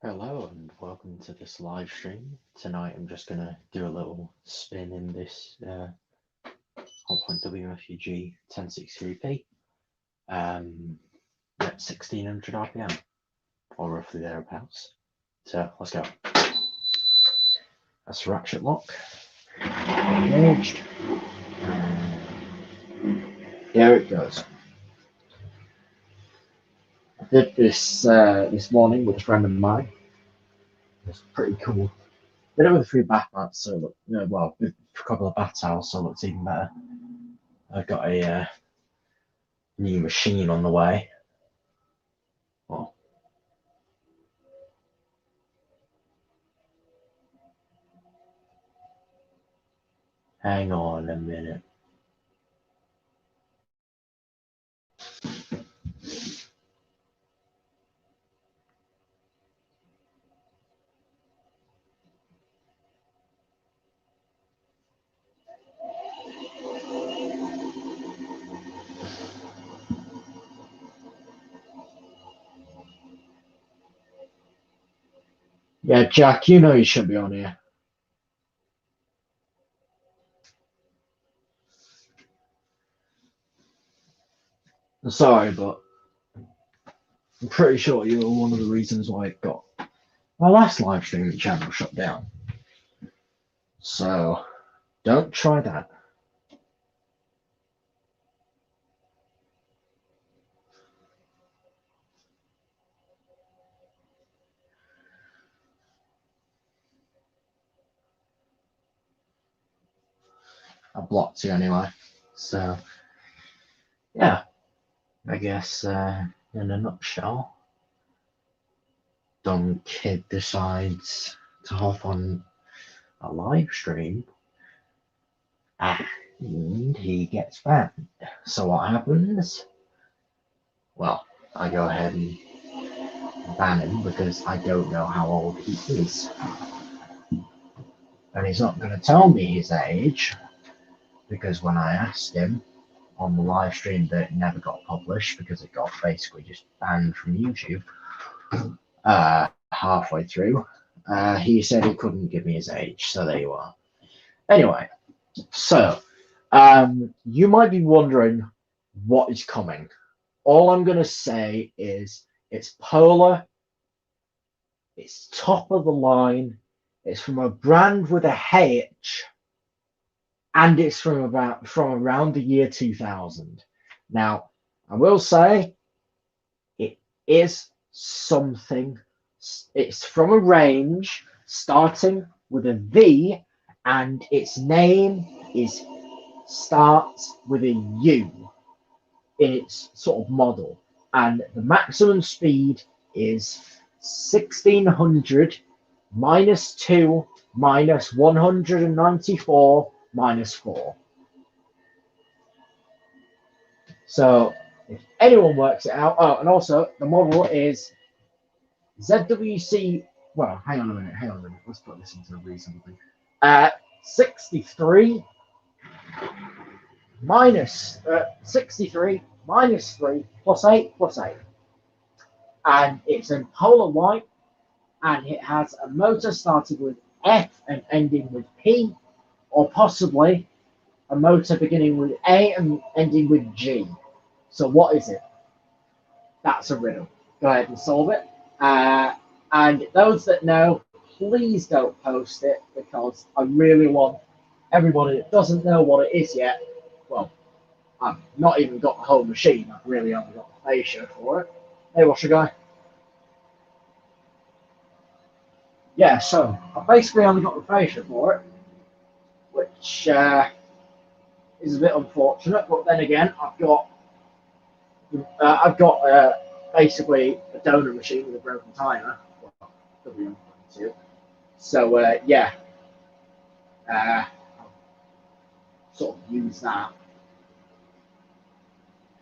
Hello and welcome to this live stream. Tonight I'm just going to do a little spin in this Hotpoint WMFUG1063P at 1600 RPM or roughly thereabouts. So let's go. That's ratchet lock. Engaged. Here it goes. I did this this morning with a friend of mine. It's pretty cool. Did it with 3 bath mats, so look, well, with a couple of bath towels, so it looks even better. I've got a new machine on the way. Well, hang on a minute. Yeah, Jack, you know you shouldn't be on here. I'm sorry, but I'm pretty sure you were one of the reasons why it got my last live streaming channel shut down. So don't try that. I blocked you anyway. So yeah, I guess in a nutshell, dumb kid decides to hop on a live stream and he gets banned. So what happens? Well, I go ahead and ban him because I don't know how old he is. And he's not going to tell me his age because when I asked him on the live stream that never got published because it got basically just banned from YouTube halfway through, he said he couldn't give me his age. So there you are. Anyway, so you might be wondering what is coming. All I'm going to say is it's polar, it's top of the line, it's from a brand with a H, and it's from around the year 2000. Now, I will say it is something. It's from a range starting with a V, and its name starts with a U in its sort of model, and the maximum speed is 1600 minus 2 minus 194 minus 4. So if anyone works it out, oh, and also the model is ZWC. Well, hang on a minute. Let's put this into a reasonable thing. 63 minus 63 minus 3 plus 8 plus 8. And it's in polar white, and it has a motor starting with F and ending with P, or possibly a motor beginning with A and ending with G. So what is it? That's a riddle. Go ahead and solve it. And those that know, please don't post it because I really want everybody that doesn't know what it is yet. Well, I've not even got the whole machine. I've really only got the fascia for it. Hey, what's your guy? Yeah, so I've basically only got the fascia for it, which is a bit unfortunate. But then again, I've got basically a donor machine with a broken timer, WM22. So yeah, I'll sort of use that.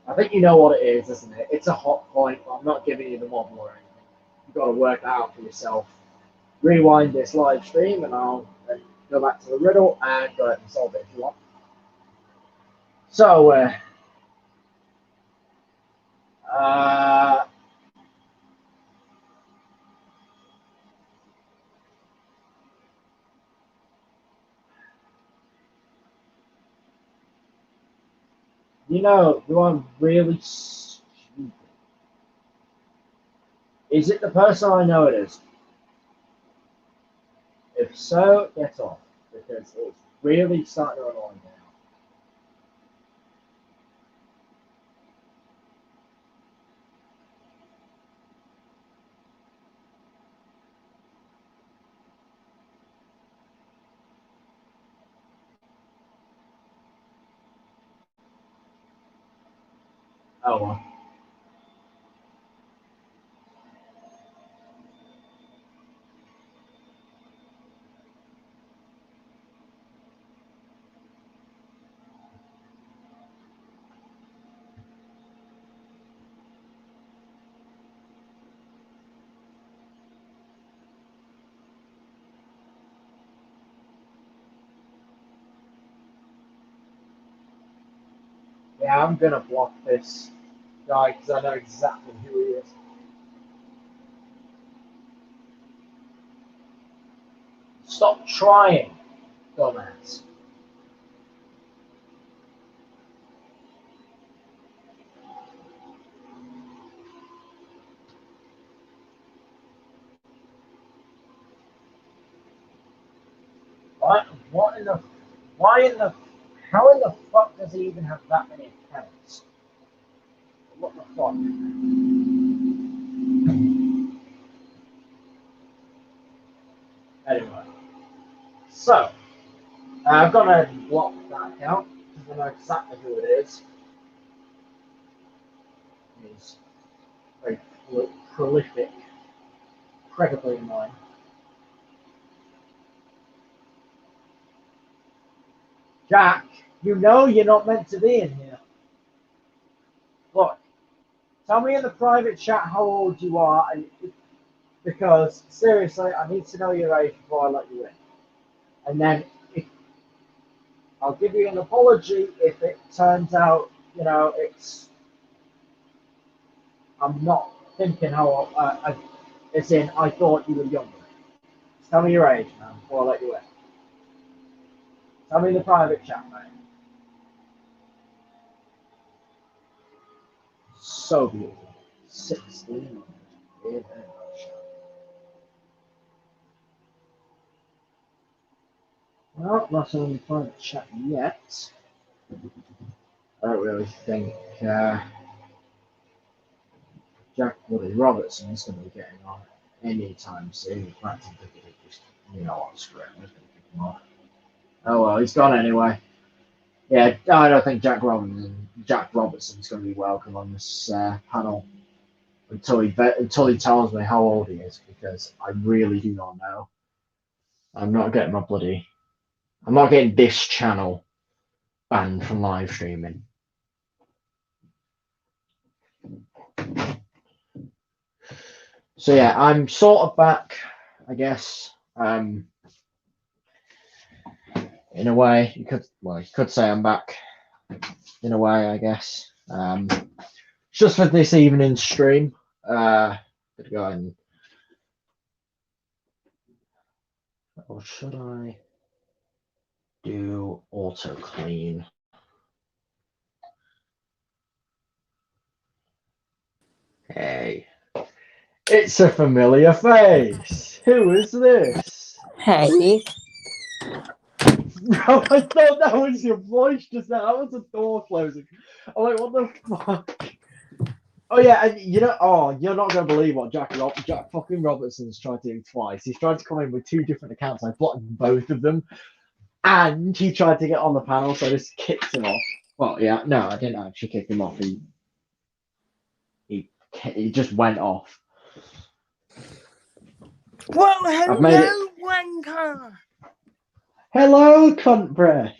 I think you know what it is, isn't it? It's a Hotpoint. I'm not giving you the model or anything. You've got to work that out for yourself. Rewind this live stream, and I'll then go back to the riddle and go ahead and solve it if you want. So, You know, you are really stupid. Is it the person I know it is? If so, get off, because it's really starting to annoy me now. Oh well. Yeah, I'm gonna block this guy because I know exactly who he is. Stop trying, dumbass. What in the, why in the, how in the fuck does he even have that many accounts? What the fuck? Anyway, so I've got to block that account because I know exactly who it is. He's very prolific, incredibly annoying. Jack, you know you're not meant to be in here. Look, tell me in the private chat how old you are, because seriously, I need to know your age before I let you in. And then I'll give you an apology if it turns out, you know, I'm not thinking how, it's in, I thought you were younger. Just tell me your age, man, before I let you in. Tell me in the private chat, mate. So beautiful. 16. Yeah. Well, not on the private chat yet. I don't really think Jack Woody Robertson is going to be getting on anytime soon. In fact, I think he just, you know what, screw him. I'm just going to kick him off. Oh well, he's gone anyway. Yeah, I don't think Jack Robertson's going to be welcome on this panel until he tells me how old he is, because I really do not know. I'm not getting this channel banned from live streaming. So yeah, I'm sort of back, I guess. In a way, you could say I'm back. In a way, I guess. Just for this evening's stream, gonna go and, or should I do auto clean? Hey, it's a familiar face. Who is this? Hey. No, I thought that was your voice just now. That was a door closing. I'm like, what the fuck? Oh yeah, and you know, you're not gonna believe what Jack fucking Robertson's tried to do twice. He's tried to come in with 2 different accounts. I blocked both of them, and he tried to get on the panel, so I just kicked him off. Well, yeah, no, I didn't actually kick him off. He just went off. Well, hello, wanker. Hello, cunt breath.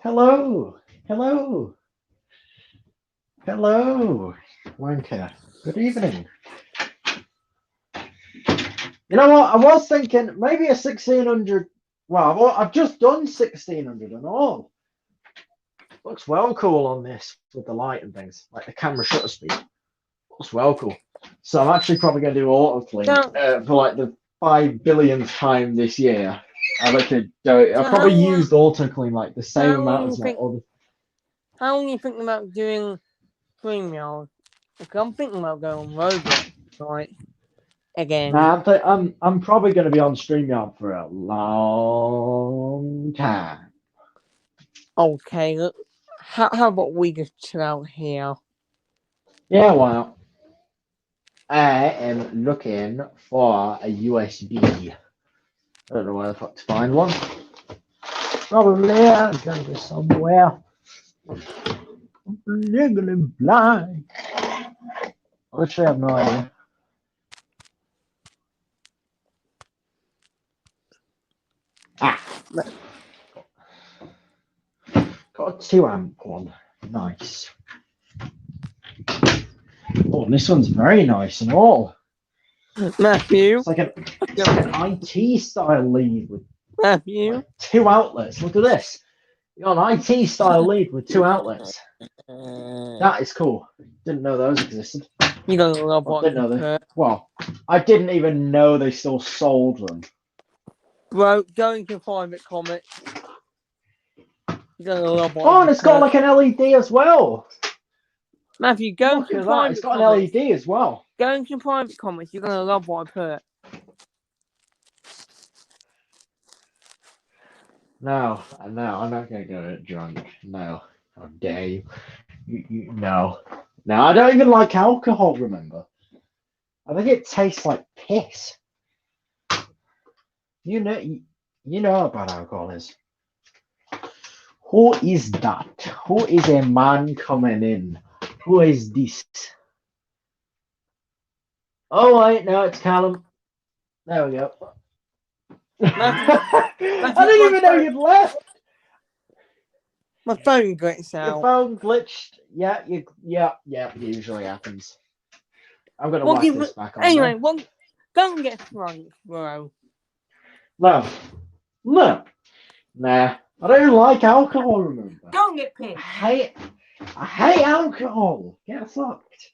Hello. Wanker. Good evening. You know what? I was thinking maybe a 1600. Well, I've just done 1600 and all. Looks well cool on this with the light and things, like the camera shutter speed. Looks well cool. So I'm actually probably going to do auto clean for like the 5 billionth time this year. I probably used auto clean like the same amount as my other. How are you thinking about doing StreamYard? Because I'm thinking about going on Roblox, right? Again. Nah, I'm probably going to be on StreamYard for a long time. Okay, look, how about we just chill out here? Yeah, well, I am looking for a USB. I don't know where the fuck to find one. Probably I'm going to be somewhere. I'm legally blind. I literally have no idea. Got a 2-amp one. Nice. Oh, and this one's very nice and all. Matthew? It's like an IT style lead with Matthew? like 2 outlets. Look at this. You got an IT style lead with 2 outlets. That is cool. Didn't know those existed. You're gonna love Well, what didn't know they. Well, I didn't even know they still sold them. Bro, go into private comments. You're gonna love what Oh, and it's got like an LED as well. Matthew, go Look into at that. private It's got comments. an LED as well. Go into private comments. You're gonna love what I put. No, I'm not gonna get drunk. No, how dare you? No, no, I don't even like alcohol. Remember, I think it tastes like piss. You know how bad alcohol is. Who is that? Who is a man coming in? Who is this? Oh wait, no, it's Callum. There we go. I didn't even know you'd left. My phone glitched Your out. phone glitched. Yeah. Usually happens. I'm gonna whack this back on. Anyway, don't get drunk, bro. No. Nah. I don't like alcohol. Remember. Don't get pissed. I hate alcohol. Get fucked.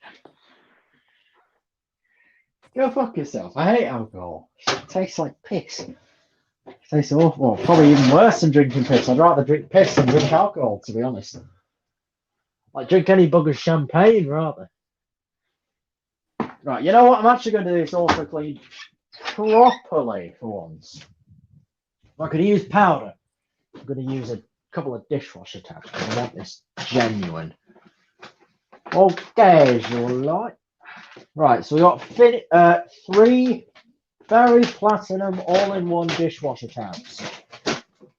Go fuck yourself. I hate alcohol. It tastes like piss. It tastes awful. Well, probably even worse than drinking piss. I'd rather drink piss than drink alcohol, to be honest. Like drink any bugger's champagne, rather. Right, you know what? I'm actually going to do this auto clean properly for once. If I could use powder, I'm going to use a couple of dishwasher tabs because I want this genuine. Okay, as you like. Right, so we got 3 very platinum all-in-one dishwasher tabs.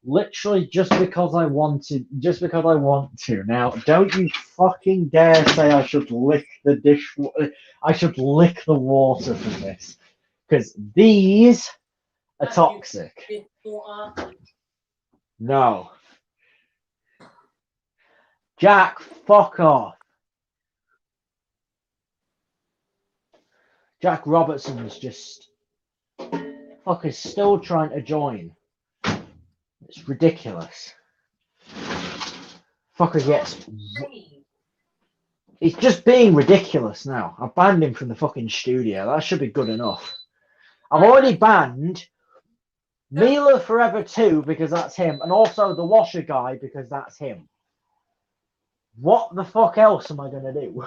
Literally just because I want to. Now, don't you fucking dare say I should lick the I should lick the water from this. Because these are toxic. No. Jack, fuck off. Jack Robertson's just fucking still trying to join. It's ridiculous. Fucker gets. He's just being ridiculous now. I banned him from the fucking studio. That should be good enough. I've already banned Mila Forever 2 because that's him, and also the Washer guy because that's him. What the fuck else am I gonna do?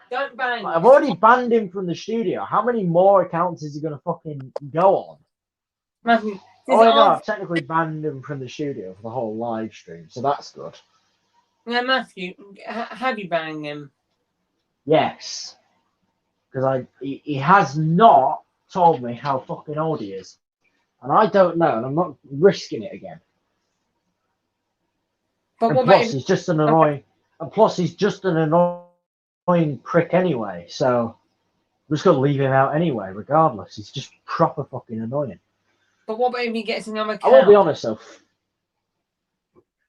Don't ban him. I've already banned him from the studio. How many more accounts is he gonna fucking go on? Matthew, Oh, no, I've technically banned him from the studio for the whole live stream, so that's good. Yeah, Matthew, have you banned him? Yes. Because he has not told me how fucking old he is. And I don't know, and I'm not risking it again. But and plus, he's just an annoying. And plus, he's just an annoying prick anyway. So I'm just gonna leave him out anyway, regardless. He's just proper fucking annoying. But what about if he gets another account? I will be honest though.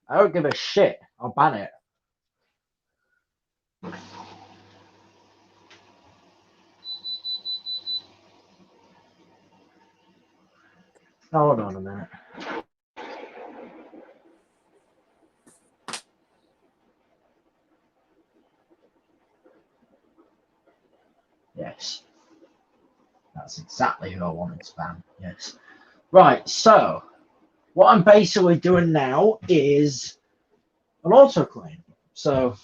I don't give a shit. I'll ban it. Hold on a minute. Yes. That's exactly who I wanted to ban. Yes. Right, so what I'm basically doing now is an auto clean. So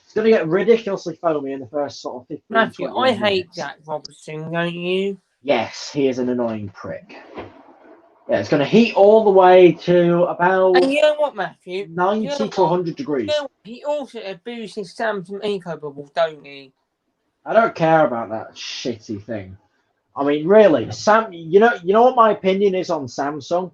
it's going to get ridiculously foamy in the first sort of 15, Matthew, 20 I hate minutes. Jack Robertson, don't you? Yes, he is an annoying prick. Yeah, it's going to heat all the way to about And you know what, Matthew? 90 to 100 degrees. You know, he also abuses Samsung Eco Bubbles, don't he? I don't care about that shitty thing. I mean, really, you know what my opinion is on Samsung?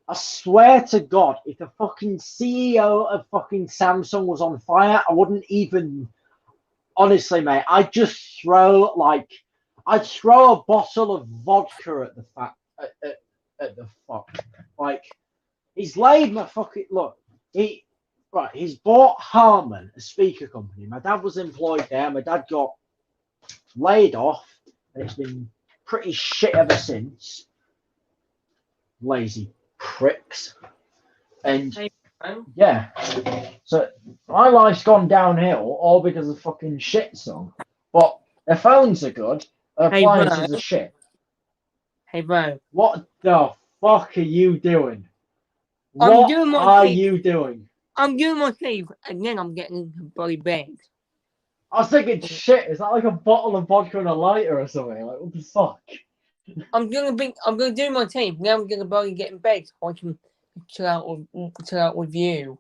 I swear to God, if the fucking CEO of fucking Samsung was on fire, I wouldn't even. Honestly, mate, I'd throw a bottle of vodka at the fuck. Like, he's laid my fucking look. He's bought Harman, a speaker company. My dad was employed there. My dad got laid off, and it's been pretty shit ever since. Lazy pricks. And yeah, so my life's gone downhill all because of fucking shit song. But their phones are good, their appliances are shit. Hey, bro. What the fuck are you doing? What are you doing? I'm doing my teeth, and then I'm getting into bloody bed. I was thinking, shit, is that like a bottle of vodka and a lighter or something? Like, what the fuck? I'm gonna do my teeth, then I'm gonna bloody get in bed so I can chill out with you.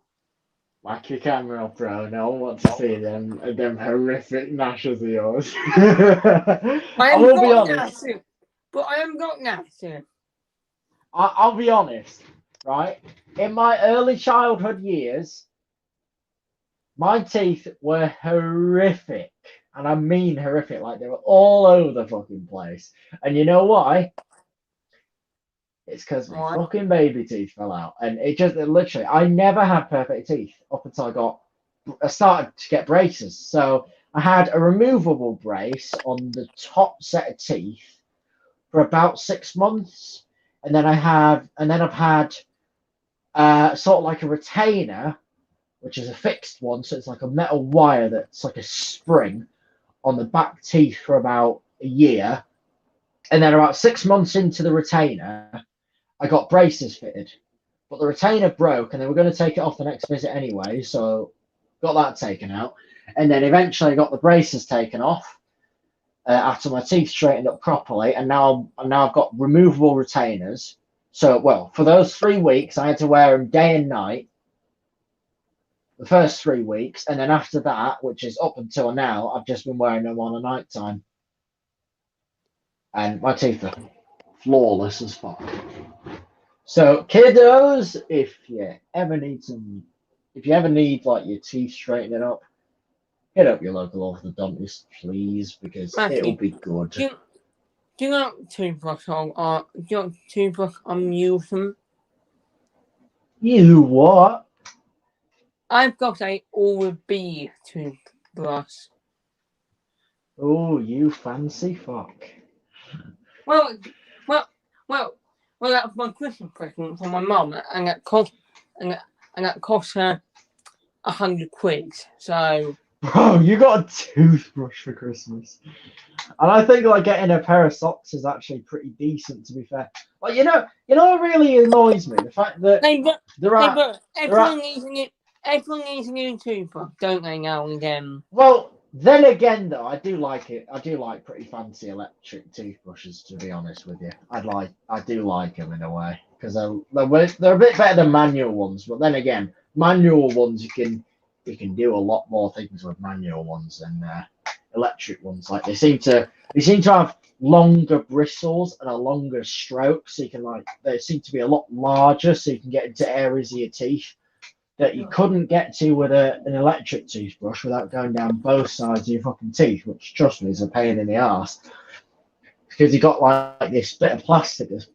Whack your camera up, bro. No one wants to see them horrific gnashes of yours. I will be honest. But I haven't got gnashes. I'll be honest, right? In my early childhood years, my teeth were horrific. And I mean horrific. Like, they were all over the fucking place. And you know why? It's because my fucking baby teeth fell out. And it literally, I never had perfect teeth up until I started to get braces. So I had a removable brace on the top set of teeth for about 6 months. And then I've had sort of like a retainer, which is a fixed one. So it's like a metal wire that's like a spring on the back teeth for about a year. And then about 6 months into the retainer, I got braces fitted, but the retainer broke and they were going to take it off the next visit anyway, so got that taken out. And then eventually I got the braces taken off after my teeth straightened up properly, and now I've got removable retainers. So, well, for those 3 weeks, I had to wear them day and night, the first 3 weeks, and then after that, which is up until now, I've just been wearing them on a night time. And my teeth are flawless as fuck. So, kiddos, if you ever need like your teeth straightening up, hit up your local orthodontist, please, because it'll be good. Do you know toothbrush I'm using? You what? I've got a Oral-B toothbrush. Oh, you fancy fuck. Well, that was my Christmas present from my mum, and that cost her £100. So, bro, you got a toothbrush for Christmas, and I think like getting a pair of socks is actually pretty decent. To be fair, like you know what really annoys me, the fact that everyone needs a new toothbrush, don't they? Now and again. Well, then again, though, I do like it. I do like pretty fancy electric toothbrushes. To be honest with you, I do like them in a way because they're a bit better than manual ones. But then again, manual ones you can do a lot more things with manual ones than electric ones. Like they seem to have longer bristles and a longer stroke, so you can they seem to be a lot larger, so you can get into areas of your teeth that you couldn't get to with an electric toothbrush without going down both sides of your fucking teeth, which, trust me, is a pain in the arse. Because you got like this bit of plastic that's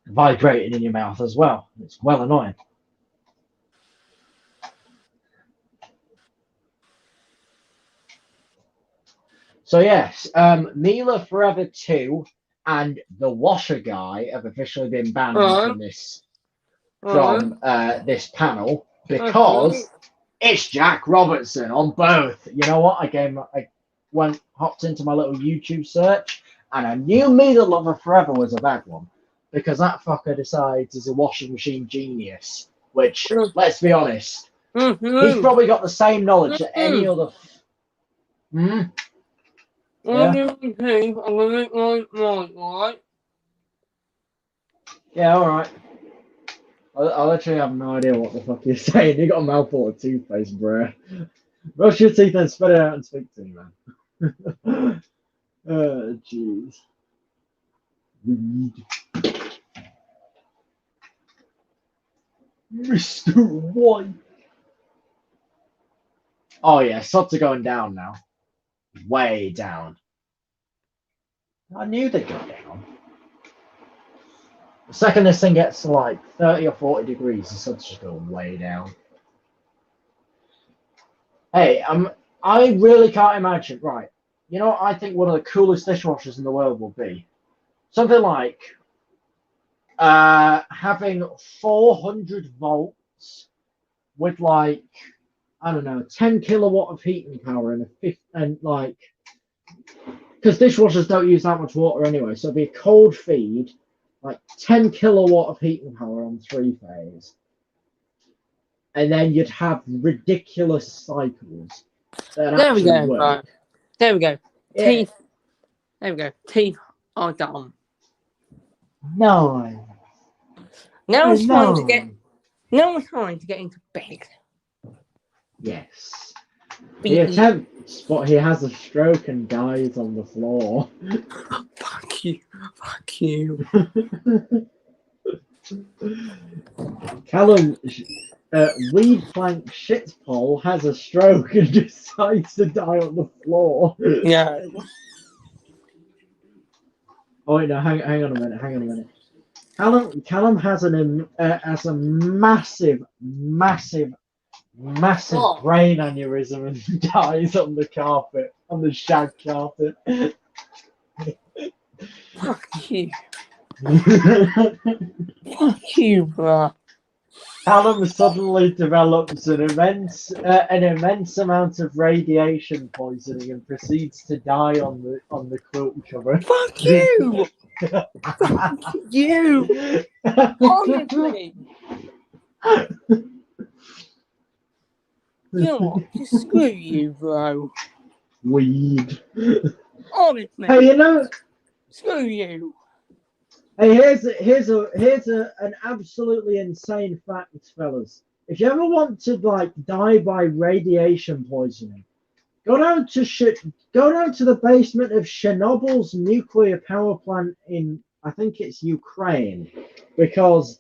vibrating in your mouth as well. It's well annoying. So yes, Mila Forever 2 and the Washer Guy have officially been banned from this panel. Because it's Jack Robertson on both. You know what? I hopped into my little YouTube search, and I knew Mila Lover Forever was a bad one because that fucker decides he's a washing machine genius. Which, let's be honest, He's probably got the same knowledge that any other. I'm Yeah. Right. Yeah. All right. I literally have no idea what the fuck you're saying. You got a mouthful of toothpaste, bro. Brush your teeth and spit it out and speak to me, man. Oh, jeez. Mr. White. Oh yeah, subs are going down now. Way down. I knew they'd go down. The second this thing gets to like 30 or 40 degrees, the subs just go way down. Hey, I really can't imagine. Right, you know what I think one of the coolest dishwashers in the world will be? Something like having 400 volts with like, I don't know, 10 kilowatt of heating power and like, because dishwashers don't use that much water anyway, so it'd be a cold feed, like 10 kilowatt of heating power on 3-phase. And then you'd have ridiculous cycles that There we actually go. work. Right. There we go. Yeah. Teeth. There we go. Teeth are done. No. Now it's no. time to get. Now it's time to get into bed. Yes. He attempts, but he has a stroke and dies on the floor. Fuck you. Fuck you. Callum Weed Plank Shitpole has a stroke and decides to die on the floor. Yeah. Oh wait, no, hang on a minute. Callum has a massive brain aneurysm and dies on the carpet, on the shag carpet. Fuck you. Fuck you, bro. Callum suddenly develops an immense amount of radiation poisoning and proceeds to die on the quilt cover. Fuck you. Fuck you. Honestly. You know what? Just screw you, bro. Weed. Honestly. Hey, you know. Screw you. Hey, here's an absolutely insane fact, fellas. If you ever want to like die by radiation poisoning, go down to the basement of Chernobyl's nuclear power plant in, I think it's Ukraine, because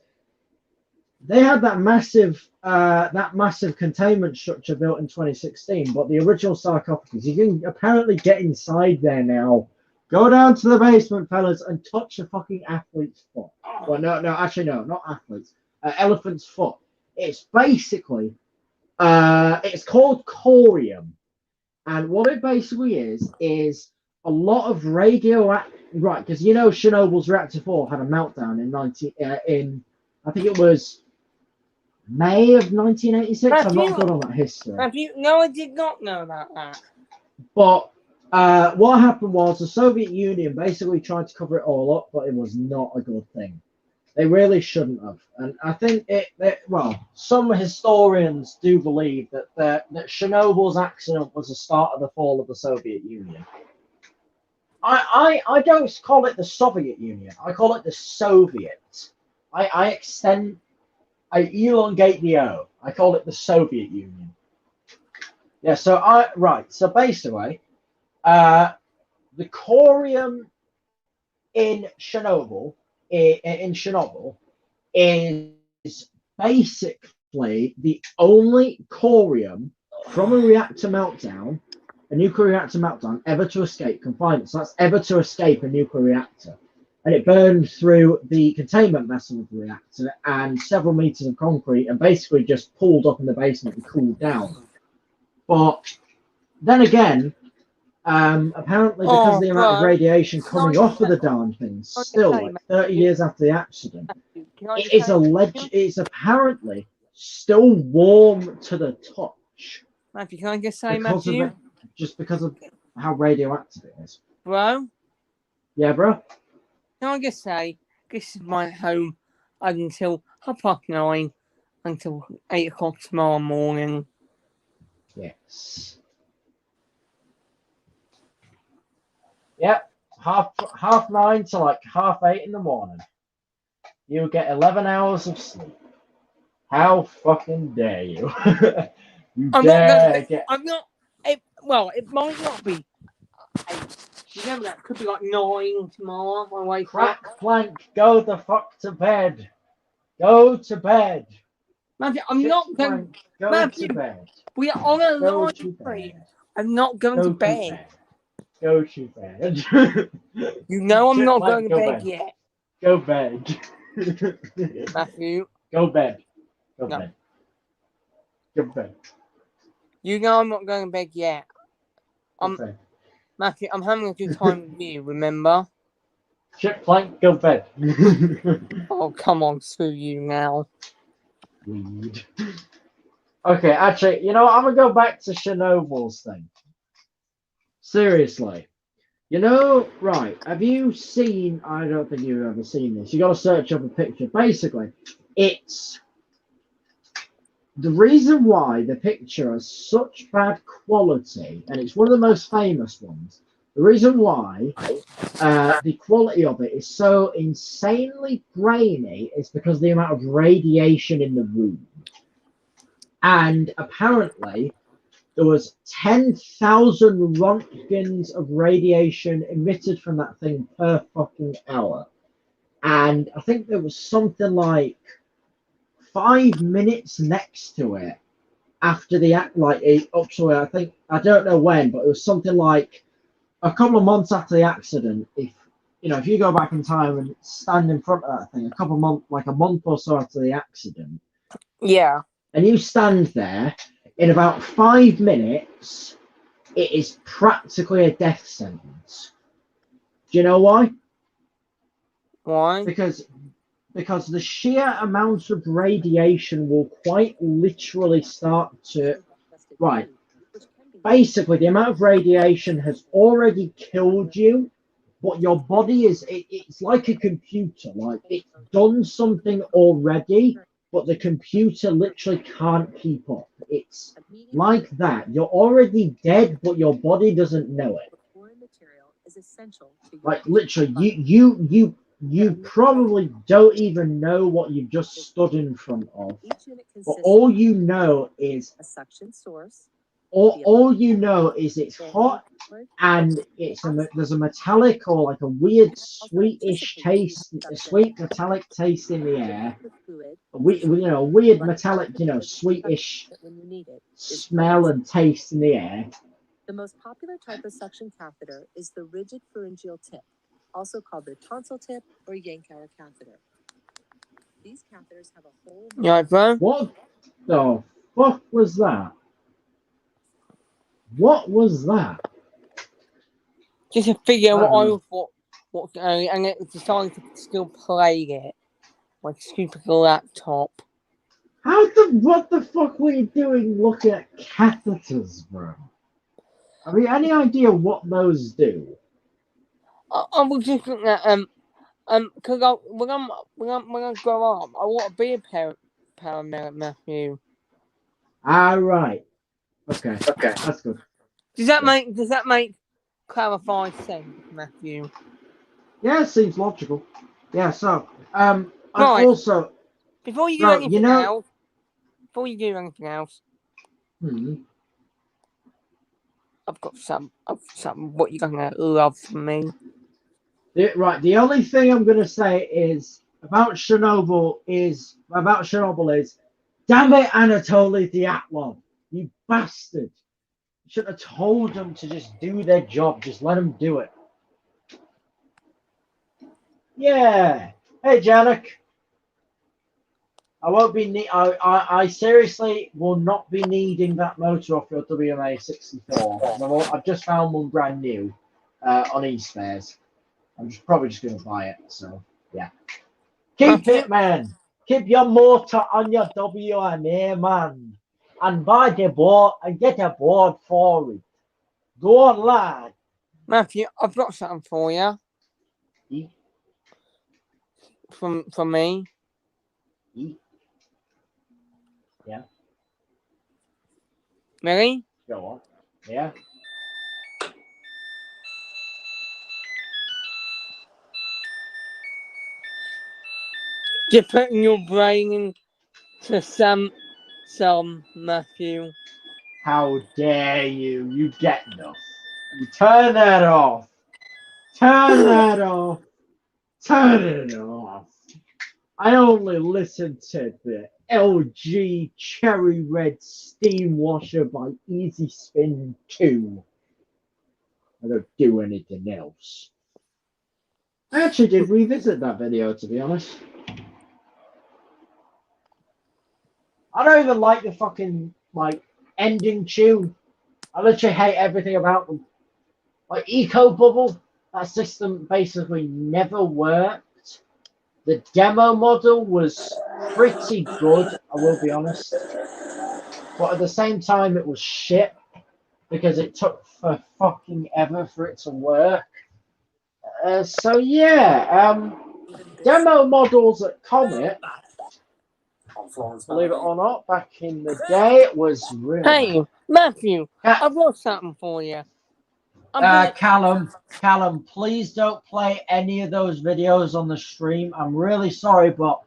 they had that massive containment structure built in 2016, but the original sarcophagus, you can apparently get inside there now. Go down to the basement, fellas, and touch a fucking athlete's foot. Well, no, actually, no, not athletes. Elephant's foot. It's basically, it's called corium. And what it basically is a lot of radioactive, right, because you know Chernobyl's reactor 4 had a meltdown in I think it was May of 1986. I'm not good on that history. No, I did not know about that. But what happened was the Soviet Union basically tried to cover it all up, but it was not a good thing. They really shouldn't have. And I think some historians do believe that Chernobyl's accident was the start of the fall of the Soviet Union. I don't call it the Soviet Union. I call it the Soviet. I elongate the O. I call it the Soviet Union. Yeah, so basically, the corium in Chernobyl is basically the only corium from a nuclear reactor meltdown, ever to escape confinement. So that's ever to escape a nuclear reactor. And it burned through the containment vessel of the reactor and several meters of concrete and basically just pulled up in the basement and cooled down. But then again, apparently because of the amount of radiation coming off of the darn thing, still like 30 years after the accident, it's apparently still warm to the touch. Matthew, can I just say, Matthew? Just because of how radioactive it is. Bro? Yeah, bro? Can I just say, this is my home until 9:30 until 8 o'clock tomorrow morning. Yes. Yep. Half 9 to like half 8 in the morning. You get 11 hours of sleep. How fucking dare you? You I'm dare not going to. get. I'm not. Well, it might not be 8. You never know. It could be like 9 tomorrow. I wake up. Crack plank, go the fuck to bed. Go to bed. Matthew, I'm Chick not going. plank, go Matthew, to bed. we are on a Go live to stream. bed. I'm not going Go to bed. Go to bed. You know I'm Chick not plank, going to go bed yet, Go bed. Matthew. Go bed. Go No. bed. Go bed. You know I'm not going to bed yet. Go bed. Matthew, I'm having a good time with you, remember? Chick plank, go bed. Oh, come on, screw you now. Weed. Okay, actually, you know what? I'm gonna go back to Chernobyl's thing. Seriously. You know, right, have you seen, I don't think you've ever seen this. You gotta search up a picture. Basically, it's the reason why the picture has such bad quality, and it's one of the most famous ones. The reason why the quality of it is so insanely grainy is because of the amount of radiation in the room. And apparently, there was 10,000 roentgens of radiation emitted from that thing per fucking hour. And I think there was something like 5 minutes next to it after the act, like up to it, I think, I don't know when, but it was something like a couple of months after the accident. If you go back in time and stand in front of that thing, a couple of months, like a month or so after the accident, Yeah. and you stand there, in about 5 minutes, it is practically a death sentence. Do you know why? Why? Because the sheer amount of radiation will quite literally start to, right, basically the amount of radiation has already killed you, but your body it's like a computer, like it's done something already, but the computer literally can't keep up. It's like that. You're already dead, but your body doesn't know it. Like literally, you probably don't even know what you've just stood in front of. But all you know is all you know is it's hot and there's a metallic or like a weird sweetish taste, a sweet metallic taste in the air. A weird metallic, sweetish smell and taste in the air. The most popular type of suction catheter is the rigid pharyngeal tip, also called the tonsil tip or Yankauer catheter. These catheters have a hole. Yeah, bro. What the fuck was that? What was that? Just to figure out what I thought, and it decided to still play it. My stupid laptop. What the fuck were you doing looking at catheters, bro? Have you any idea what those do? I was just looking at because when I grow up, I want to be a paramedic, Matthew. Right. Okay. That's good. Does that make clarified sense, Matthew? Yeah, it seems logical. Yeah. So, and Right. also, before you do anything else, I've got some what you're gonna love from me. The only thing I'm gonna say is about Chernobyl is, damn it, Anatoly Dyatlov, you bastard! You should have told them to just do their job. Just let them do it. Yeah. Hey, Janek. I won't be. I seriously will not be needing that motor off your WMA64. I've just found one brand new on eSpares. I'm probably just going to buy it. So yeah. Keep it, man. Keep your motor on your WMA, man, and buy the board and get a board for it. Go on, lad. Matthew, I've got something for you. Eat. From me. Eat. Really? Go on. Yeah. Just putting your brain into some Matthew. How dare you? You get enough. You turn that off. Turn that off. Turn it off. I only listen to the LG Cherry Red Steam Washer by Easy Spin 2. I don't do anything else. I actually did revisit that video, to be honest. I don't even like the fucking, like, ending tune. I literally hate everything about them. Like, Eco Bubble, that system basically never worked. The demo model was pretty good, I will be honest. But at the same time, it was shit because it took for fucking ever for it to work. So yeah, demo models at Comet, believe it or not, back in the day, it was really. Hey, Matthew, I've got something for you. Callum, please don't play any of those videos on the stream. I'm really sorry, but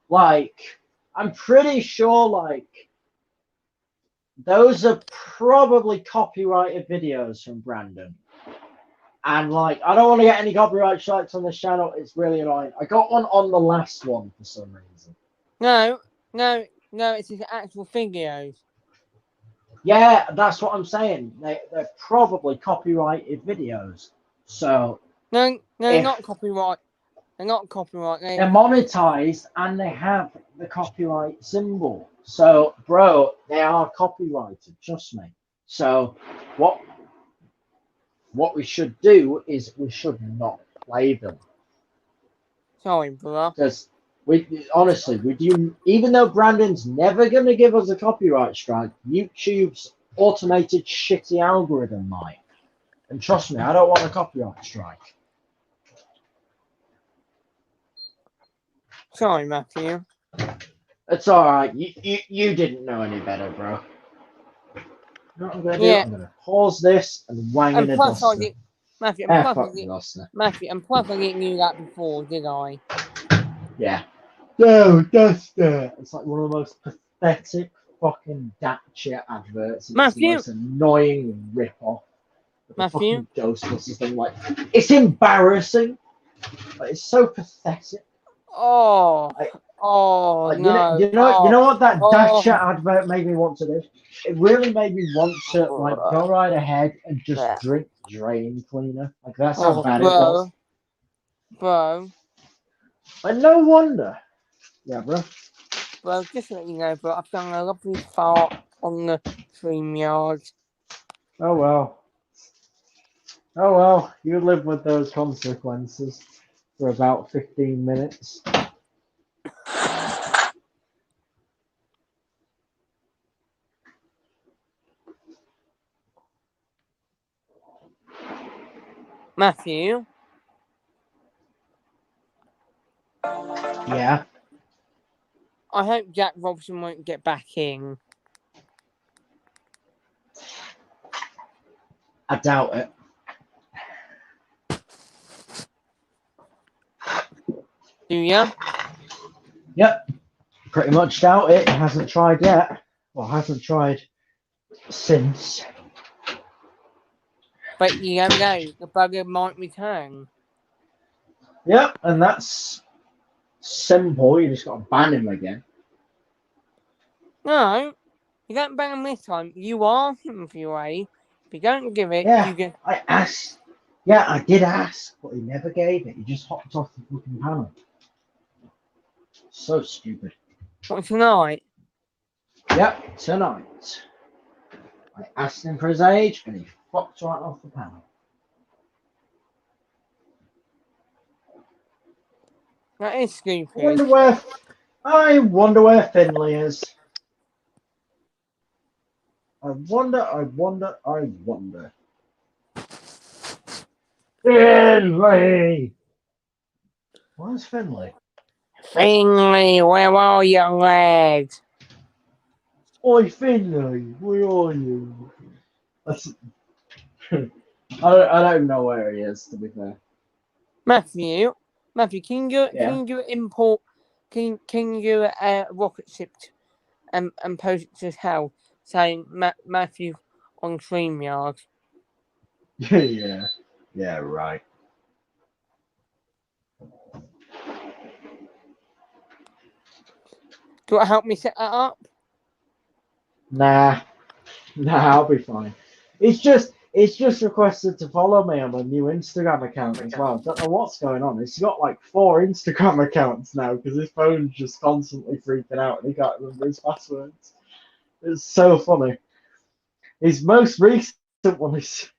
like, I'm pretty sure like those are probably copyrighted videos from Brandon. And like, I don't want to get any copyright strikes on this channel. It's really annoying. I got one on the last one for some reason. No, it's his actual videos. Yeah, that's what I'm saying. They're probably copyrighted videos. So No, not copyright. They're not copyright. They're monetized and they have the copyright symbol. So, bro, they are copyrighted. Trust me. So, what we should do is we should not play them. Sorry, bro. Because honestly, even though Brandon's never going to give us a copyright strike, YouTube's automated shitty algorithm might. And trust me, I don't want a copyright strike. Sorry, Matthew. It's alright. You didn't know any better, bro. You know what I'm going to do? I'm going to pause this and wang in a duster. Matthew, and plus I didn't knew that before, did I? Yeah. No, duster. It's like one of the most pathetic fucking Dacia adverts. It's Matthew. the most annoying rip-off. Matthew. The Ghostbusters thing. Like, it's embarrassing. Like, it's so pathetic. Oh. Like, No. You know what that Dacia advert made me want to do? It really made me want to like go right ahead and just drink drain cleaner. Like that's how bad it was. Bro. Like no wonder. Yeah, bro. Bro, just to let you know, bro, I've done a lovely fart on the StreamYard. Oh well. Oh well. You live with those consequences for about 15 minutes. Matthew? Yeah? I hope Jack Robson won't get back in. I doubt it. Do ya? Yep. Pretty much doubt it. He hasn't tried yet. Well, hasn't tried since. But you never know, the bugger might return. Yep, and that's simple. You just got to ban him again. No, you don't ban him this time. You ask him for your aid. If you don't give it, Yeah, you get. I asked. Yeah, I did ask, but he never gave it. He just hopped off the fucking panel. So stupid. What, tonight? Yep, tonight. I asked him for his age, and he fucked right off the panel. That is stupid. I wonder where Finley is. I wonder. Finley! Where's Finley? Finley, where are your legs? Oi, Finley, where are you? That's, I don't know where he is, to be fair. Matthew, can you Yeah. import? Can you do a rocket ship and post it to hell saying Matthew on StreamYard? Yeah. Yeah, right. Do you want to help me set that up? Nah, I'll be fine. It's just requested to follow me on my new Instagram account as well. Don't know what's going on. He's got like 4 Instagram accounts now because his phone's just constantly freaking out and he can't remember his passwords. It's so funny. His most recent one is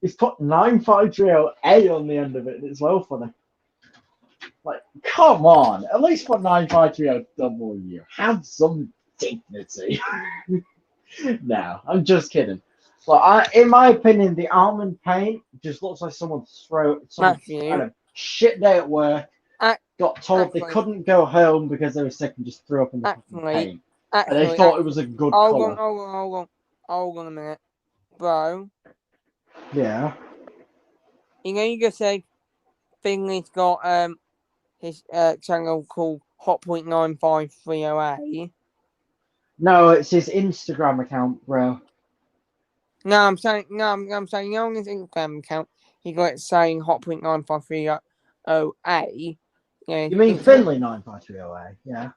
he's put 9530A on the end of it, and it's well funny. Like, come on, at least put 9530W. Have some dignity. No, I'm just kidding. Well, in my opinion, the almond paint just looks like someone's throat. Someone had a shit day at work, got told they couldn't go home because they were sick and just threw up in the fucking paint. And they thought it was a good colour. Hold on a minute. Bro. Yeah. You know, you just said Finley's got his channel called Hotpoint 95308. No, it's his Instagram account, bro. No, I'm saying on his Instagram account, he got it saying Hotpoint 95308. Yeah, You mean Finley 9530A? Yeah.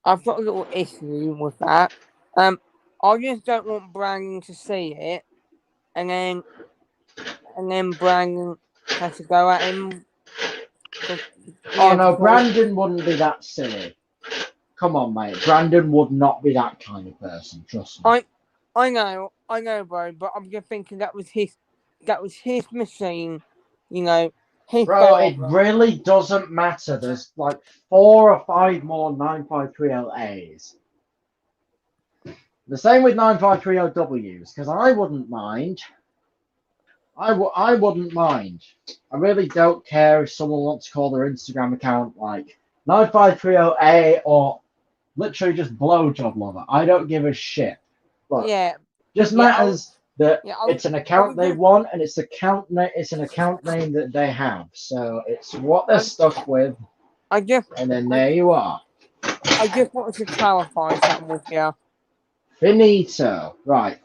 I've got a little issue with that. I just don't want Brandon to see it, and then Brandon has to go at him. Oh no, Brandon wouldn't be that silly. Come on, mate. Brandon would not be that kind of person. Trust me. I know, bro. But I'm just thinking that was his machine. You know, his. Bro, it really doesn't matter. There's like 4 or 5 more 9530As. The same with 9530Ws, because I wouldn't mind. I wouldn't mind. I really don't care if someone wants to call their Instagram account like 9530A or literally just blowjob lover. I don't give a shit. Look, just matters that it's an account they want and it's an account name that they have. So it's what they're stuck with. And then there you are. I just wanted to clarify something with you. Finito. Right.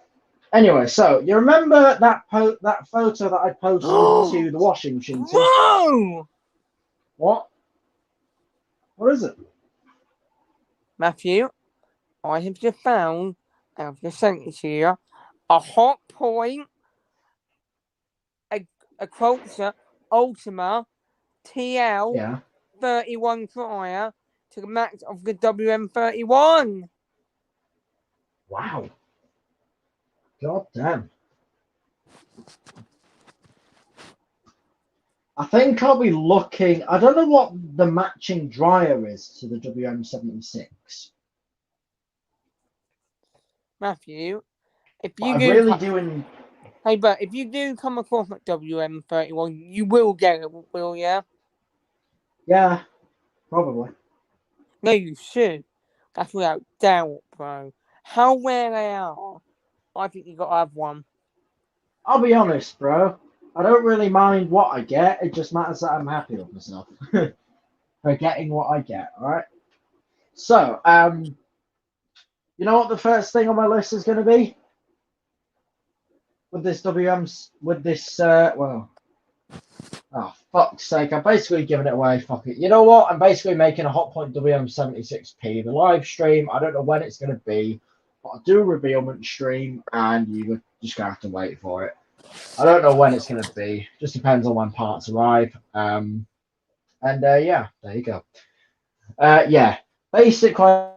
Anyway, so you remember that photo that I posted to the washing machine? No! What? What is it? Matthew, I have just found, and I've just sent it to you, a Hotpoint, a Culture Ultima TL 31 prior to the max of the WM31. Wow. God damn. I think I'll be looking. I don't know what the matching dryer is to the WM76. Matthew, if you but if you do come across that WM31, you will get it, will you? Yeah, probably. No, you should. That's without doubt, bro. How rare they are, I think you got to have one. I'll be honest, bro. I don't really mind what I get. It just matters that I'm happy with myself for getting what I get. All right. So, you know what the first thing on my list is going to be with this oh fuck's sake! I'm basically giving it away. Fuck it. You know what? I'm basically making a Hotpoint WM76P. The live stream. I don't know when it's going to be, but I'll do a revealment stream, and you're just gonna have to wait for it. I don't know when it's going to be. Just depends on when parts arrive. Yeah, there you go. Yeah, basically,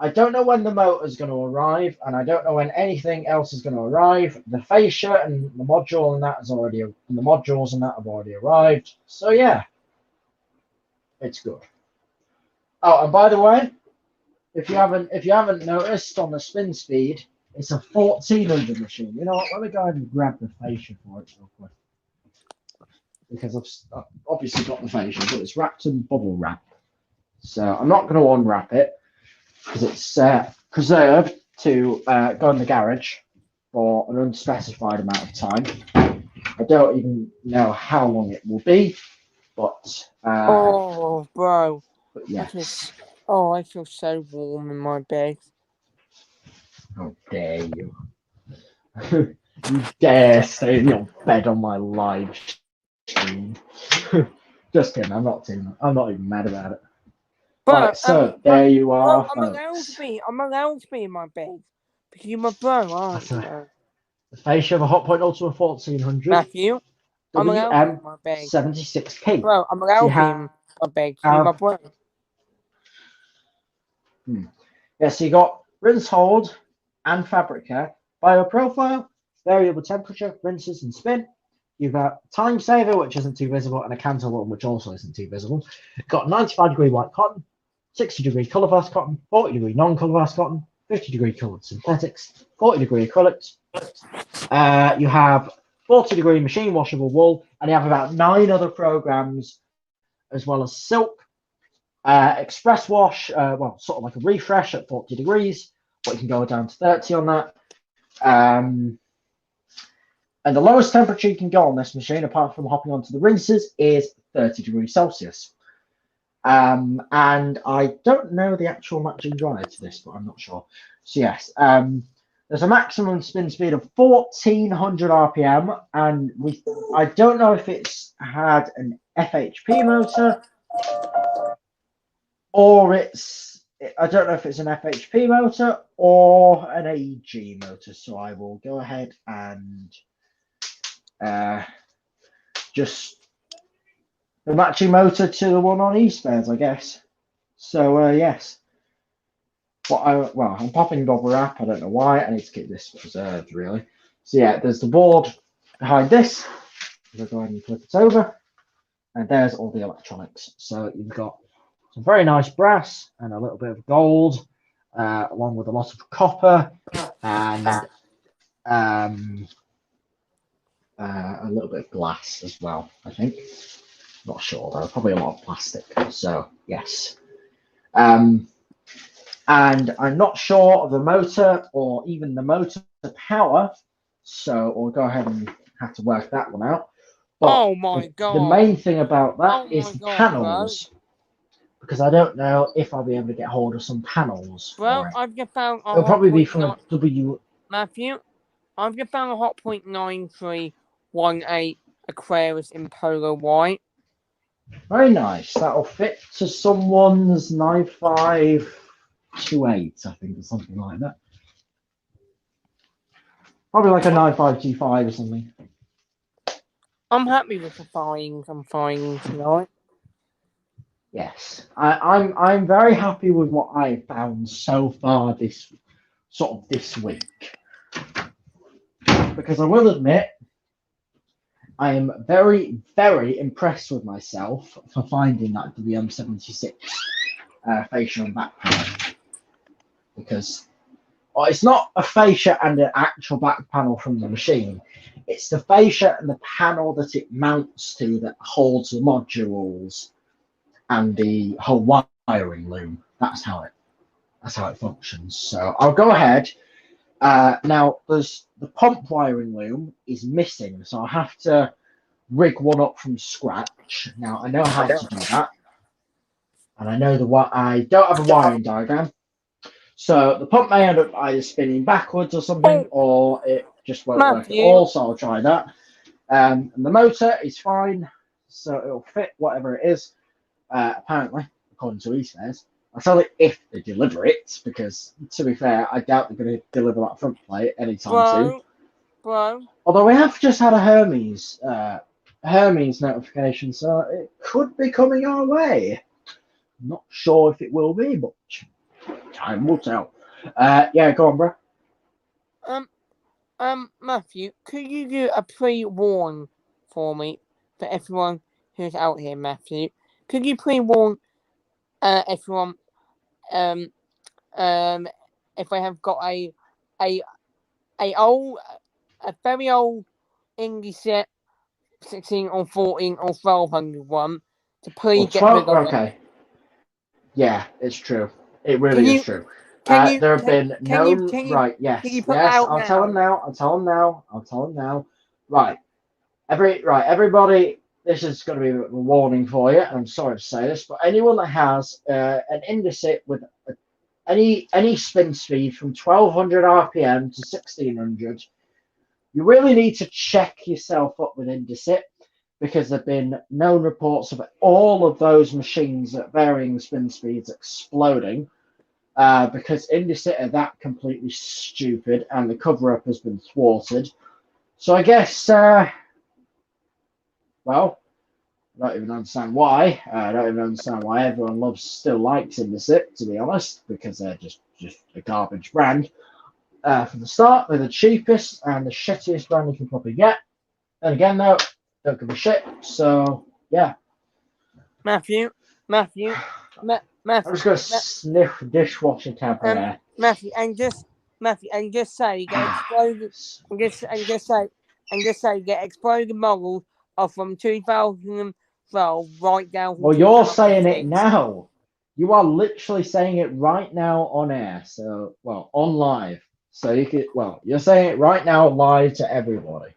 I don't know when the motor's going to arrive, and I don't know when anything else is going to arrive. The fascia and the module and the modules and that have already arrived. So yeah, it's good. Oh, and by the way, if you haven't noticed on the spin speed, it's a 1400 machine. You know what? Let me go ahead and grab the fascia for it real quick. Because I've obviously got the fascia, but it's wrapped in bubble wrap. So I'm not going to unwrap it because it's preserved to go in the garage for an unspecified amount of time. I don't even know how long it will be, but Oh, bro. yes. I feel so warm in my bed. How dare you? You dare stay in your bed on my live stream. Just kidding, I'm not even mad about it. Bro, Right, so there you are, I'm allowed to be in my bed. Because you're my bro, aren't you? The fascia of a Hotpoint Ultima 1400 Matthew, I'm allowed to be in my bed. WM76P. Bro, I'm allowed to be in my bed. You're my bro. Yeah, so you got rinse, hold, and fabric care, bioprofile, variable temperature, rinses and spin. You've got time saver, which isn't too visible, and a cantle, which also isn't too visible. You've got 95-degree white cotton, 60-degree color fast cotton, 40-degree non-color fast cotton, 50-degree colored synthetics, 40-degree acrylics. You have 40-degree machine washable wool, and you have about 9 other programs, as well as silk, express wash, well, sort of like a refresh at 40 degrees, but you can go down to 30 on that. And the lowest temperature you can go on this machine, apart from hopping onto the rinses, is 30 degrees Celsius. And I don't know the actual matching dryer to this, but I'm not sure. So yes, there's a maximum spin speed of 1400 RPM, and I don't know if it's had an FHP motor or I don't know if it's an FHP motor or an AG motor. So I will go ahead and just the matching motor to the one on eSpares, I guess. So yes. I'm popping Bob wrap. I don't know why. I need to keep this preserved, really. So yeah, there's the board behind this. I'll go ahead and flip it over, and there's all the electronics. So you've got some very nice brass and a little bit of gold, along with a lot of copper and a little bit of glass as well, I think. Not sure though, probably a lot of plastic. So yes. And I'm not sure of the motor or even the motor power, so we'll go ahead and have to work that one out. But oh my god! The main thing about that is the panels, because I don't know if I'll be able to get hold of some panels. Well, I've just found it'll probably be from a W. Matthew, I've just found a Hotpoint 9318 Aquarius in Polo White. Very nice. That'll fit to someone's 9528, I think, or something like that. Probably like a 9525 or something. I'm happy with the finds I'm finding tonight. Yes, I'm very happy with what I've found so far this week, because I will admit I am very, very impressed with myself for finding that WM76 fascia and back panel, because it's not a fascia and an actual back panel from the machine. It's the fascia and the panel that it mounts to that holds the modules and the whole wiring loom. That's how it functions. So I'll go ahead. Now there's the pump wiring loom is missing, so I'll have to rig one up from scratch. Now I know how to do that, and I know I don't have a wiring diagram. So the pump may end up either spinning backwards or something, or it just won't work at all. So I'll try that. And the motor is fine, so it'll fit whatever it is. Apparently, according to eSpares. I'll tell it if they deliver it, because to be fair, I doubt they're going to deliver that front plate anytime soon. Bro. Although we have just had a Hermes notification, so it could be coming our way. Not sure if it will be, but time will tell. Yeah, go on, bro. Matthew, could you do a pre-warn for me for everyone who's out here, Matthew? Could you pre-warn everyone if I have got a very old English set 16 or 14 or 1200 one to please get rid of okay. Yeah, it's true. It really is true. There have been no right. Yes, can you put yes. out I'll now? tell him now. I'll tell him now. I'll tell him now. Right. Everybody. This is going to be a warning for you. I'm sorry to say this, but anyone that has an Indesit with any spin speed from 1200 RPM to 1600, you really need to check yourself up with Indesit, because there have been known reports of all of those machines at varying spin speeds exploding, because Indesit are that completely stupid and the cover-up has been thwarted. So I guess, well, I don't even understand why. I don't even understand why everyone still likes Indesit, to be honest, because they're just a garbage brand. From the start, they're the cheapest and the shittiest brand you can probably get. And again, though, don't give a shit. So, yeah. Matthew. I'm just going to sniff dishwasher tab there. Matthew, and just say, get exploded. And just say, get exploded models are from 2012 right down. Well, you're saying it now. You are literally saying it right now on air. So, well, on live. So you could, well, you're saying it right now live to everybody.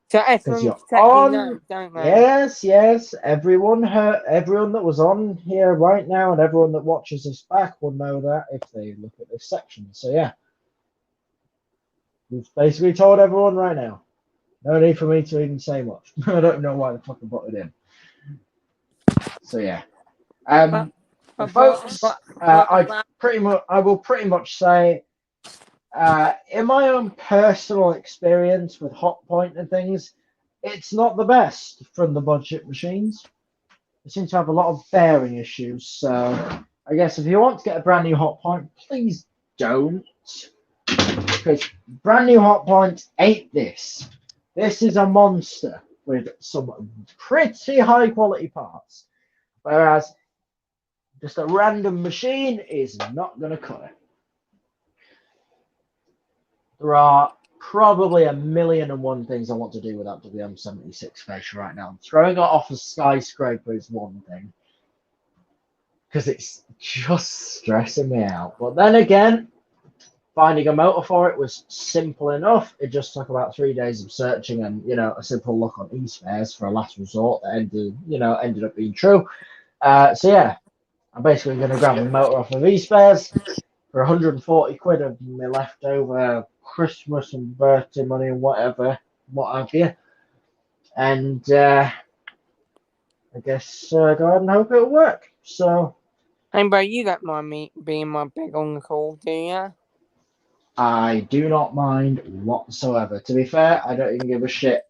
So everyone knows, don't they? Yes. Everyone that was on here right now and everyone that watches this back will know that if they look at this section. So yeah. We've basically told everyone right now. No need for me to even say much. I don't know why the fuck I put it in. So yeah. Folks, I will pretty much say, in my own personal experience with Hotpoint and things, it's not the best from the budget machines. They seem to have a lot of bearing issues. So I guess if you want to get a brand new Hotpoint, please don't. Because brand new Hotpoint ain't this. This is a monster with some pretty high quality parts. Whereas just a random machine is not going to cut it. There are probably 1,000,001 things I want to do with that WM76 facial right now. Throwing it off a skyscraper is one thing, because it's just stressing me out. But then again, finding a motor for it was simple enough. It just took about 3 days of searching and, a simple look on eSpares for a last resort that ended up being true. So yeah, I'm basically going to grab a motor off of eSpares for 140 quid of my leftover Christmas and birthday money and what have you. And I guess go ahead and hope it'll work. So, hey, bro, you don't mind me being my big on the call, do you? I do not mind whatsoever. To be fair, I don't even give a shit.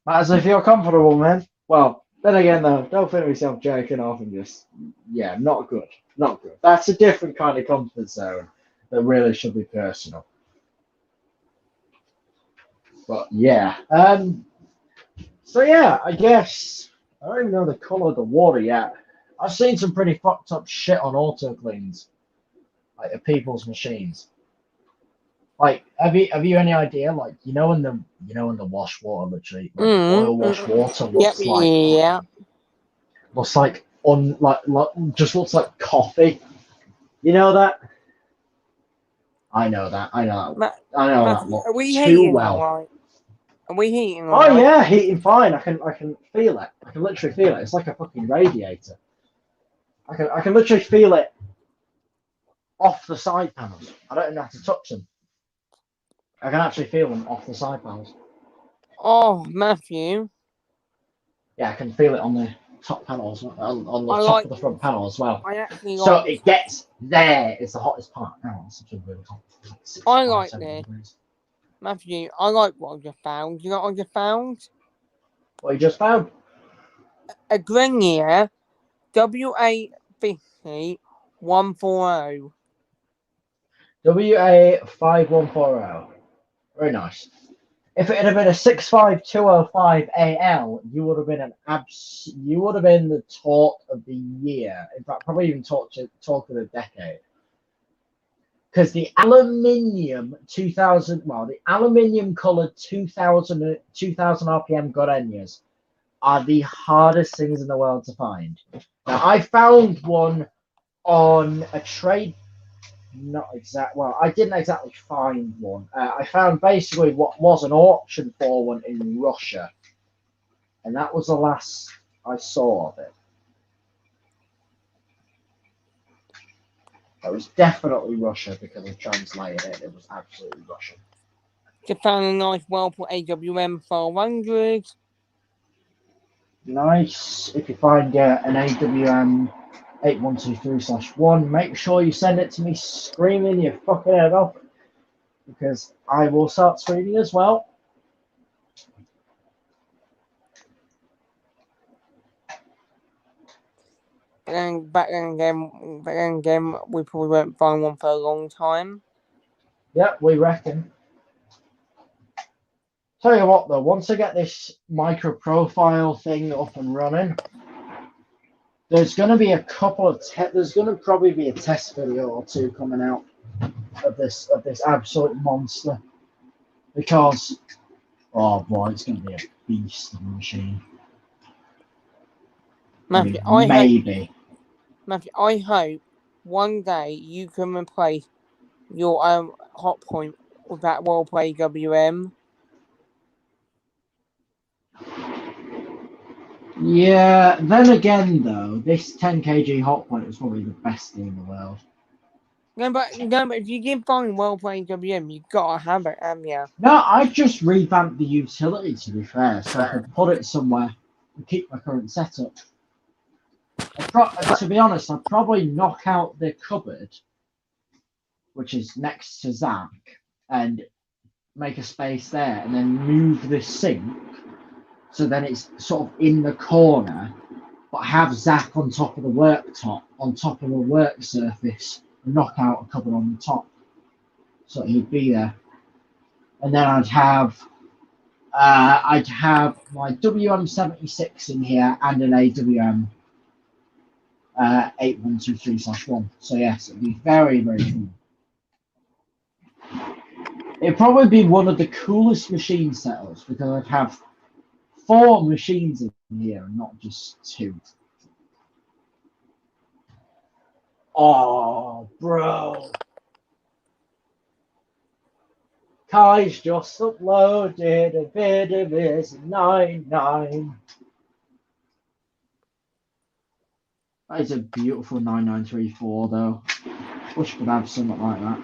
As I feel comfortable, man. Well, then again, though, don't feel myself jerking off and just, yeah, not good. Not good. That's a different kind of comfort zone that really should be personal. But yeah. So yeah, I guess I don't even know the color of the water yet. I've seen some pretty fucked up shit on auto cleans, like the people's machines. Like, have you any idea? Like, when the wash water literally, like oil wash water looks like, just looks like coffee. You know that? I know that. I know that look too well. Right? Are we heating? Oh right? Yeah, heating fine. I can feel it. I can literally feel it. It's like a fucking radiator. I can literally feel it off the side panels. I don't even have to touch them. I can actually feel them off the side panels. Oh, Matthew. Yeah, I can feel it on the top panels, on the top of the front panel as well. So it gets there. It's the hottest part. Oh, it's really hot. I like this. Matthew, I like what I just found. You know what I just found? What you just found? A Grenier WA50 140. WA5140. Very nice. If it had been a 65205AL, you would have been the talk of the year. In fact, probably even talk of the decade. Because the aluminium colored 2000 RPM Gorenias are the hardest things in the world to find. Now, I found one on a trade. Not exact. Well, I didn't exactly find one. I found basically what was an auction for one in Russia, and that was the last I saw of it. It was definitely Russia because I translated it. It was absolutely Russian. Just found a nice Whirlpool AWM 400. Nice. If you find an AWM 8123/1, make sure you send it to me screaming your fucking head off, because I will start screaming as well. Back then again, we probably won't find one for a long time. Yep, we reckon. Tell you what though, once I get this micro profile thing up and running, there's going to be a couple of there's going to probably be a test video or two coming out of this absolute monster, because oh boy, it's going to be a beast of a machine. Matthew, I hope one day you can replace your Hotpoint with that Whirlpool AWM. Yeah, then again though, this 10 kg Hotpoint is probably the best thing in the world. No, but if you can find Whirlpool AWM, you gotta have it, haven't you? No, I just revamped the utility, to be fair, so I could put it somewhere and keep my current setup. To be honest, I'd probably knock out the cupboard, which is next to Zach, and make a space there, and then move the sink, so then it's sort of in the corner, but have Zach on top of the worktop, on top of the work surface, and knock out a cupboard on the top, so he'd be there. And then I'd have my WM76 in here and an AWM 8123/1. So yes, it'd be very, very cool. It'd probably be one of the coolest machine setups, because I'd have 4 machines in here and not just 2. Oh, bro. Kai's just uploaded a bit of his 99. That is a beautiful 9934 though. Wish I could have something like that.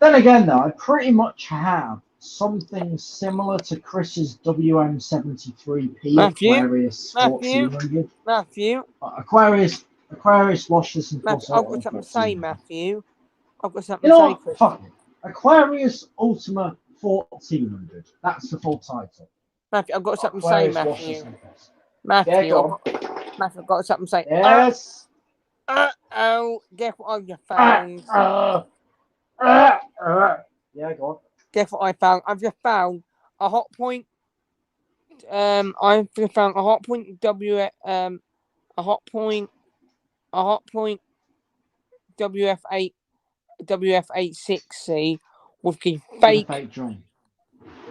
Then again though, I pretty much have something similar to Chris's WM73P Aquarius 1400. Matthew. Aquarius washes and Matthew, I've got something to say, Matthew. I've got something to say, Chris. Fuck it. Aquarius Ultima 1400. That's the full title. Matthew, I've got something to say, Matthew. Matthew, I've got something to say. Yes. Guess what I just found? Yeah, go on. Guess what I found? I've just found a Hotpoint. I've just found a Hotpoint WF86C with the fake drum.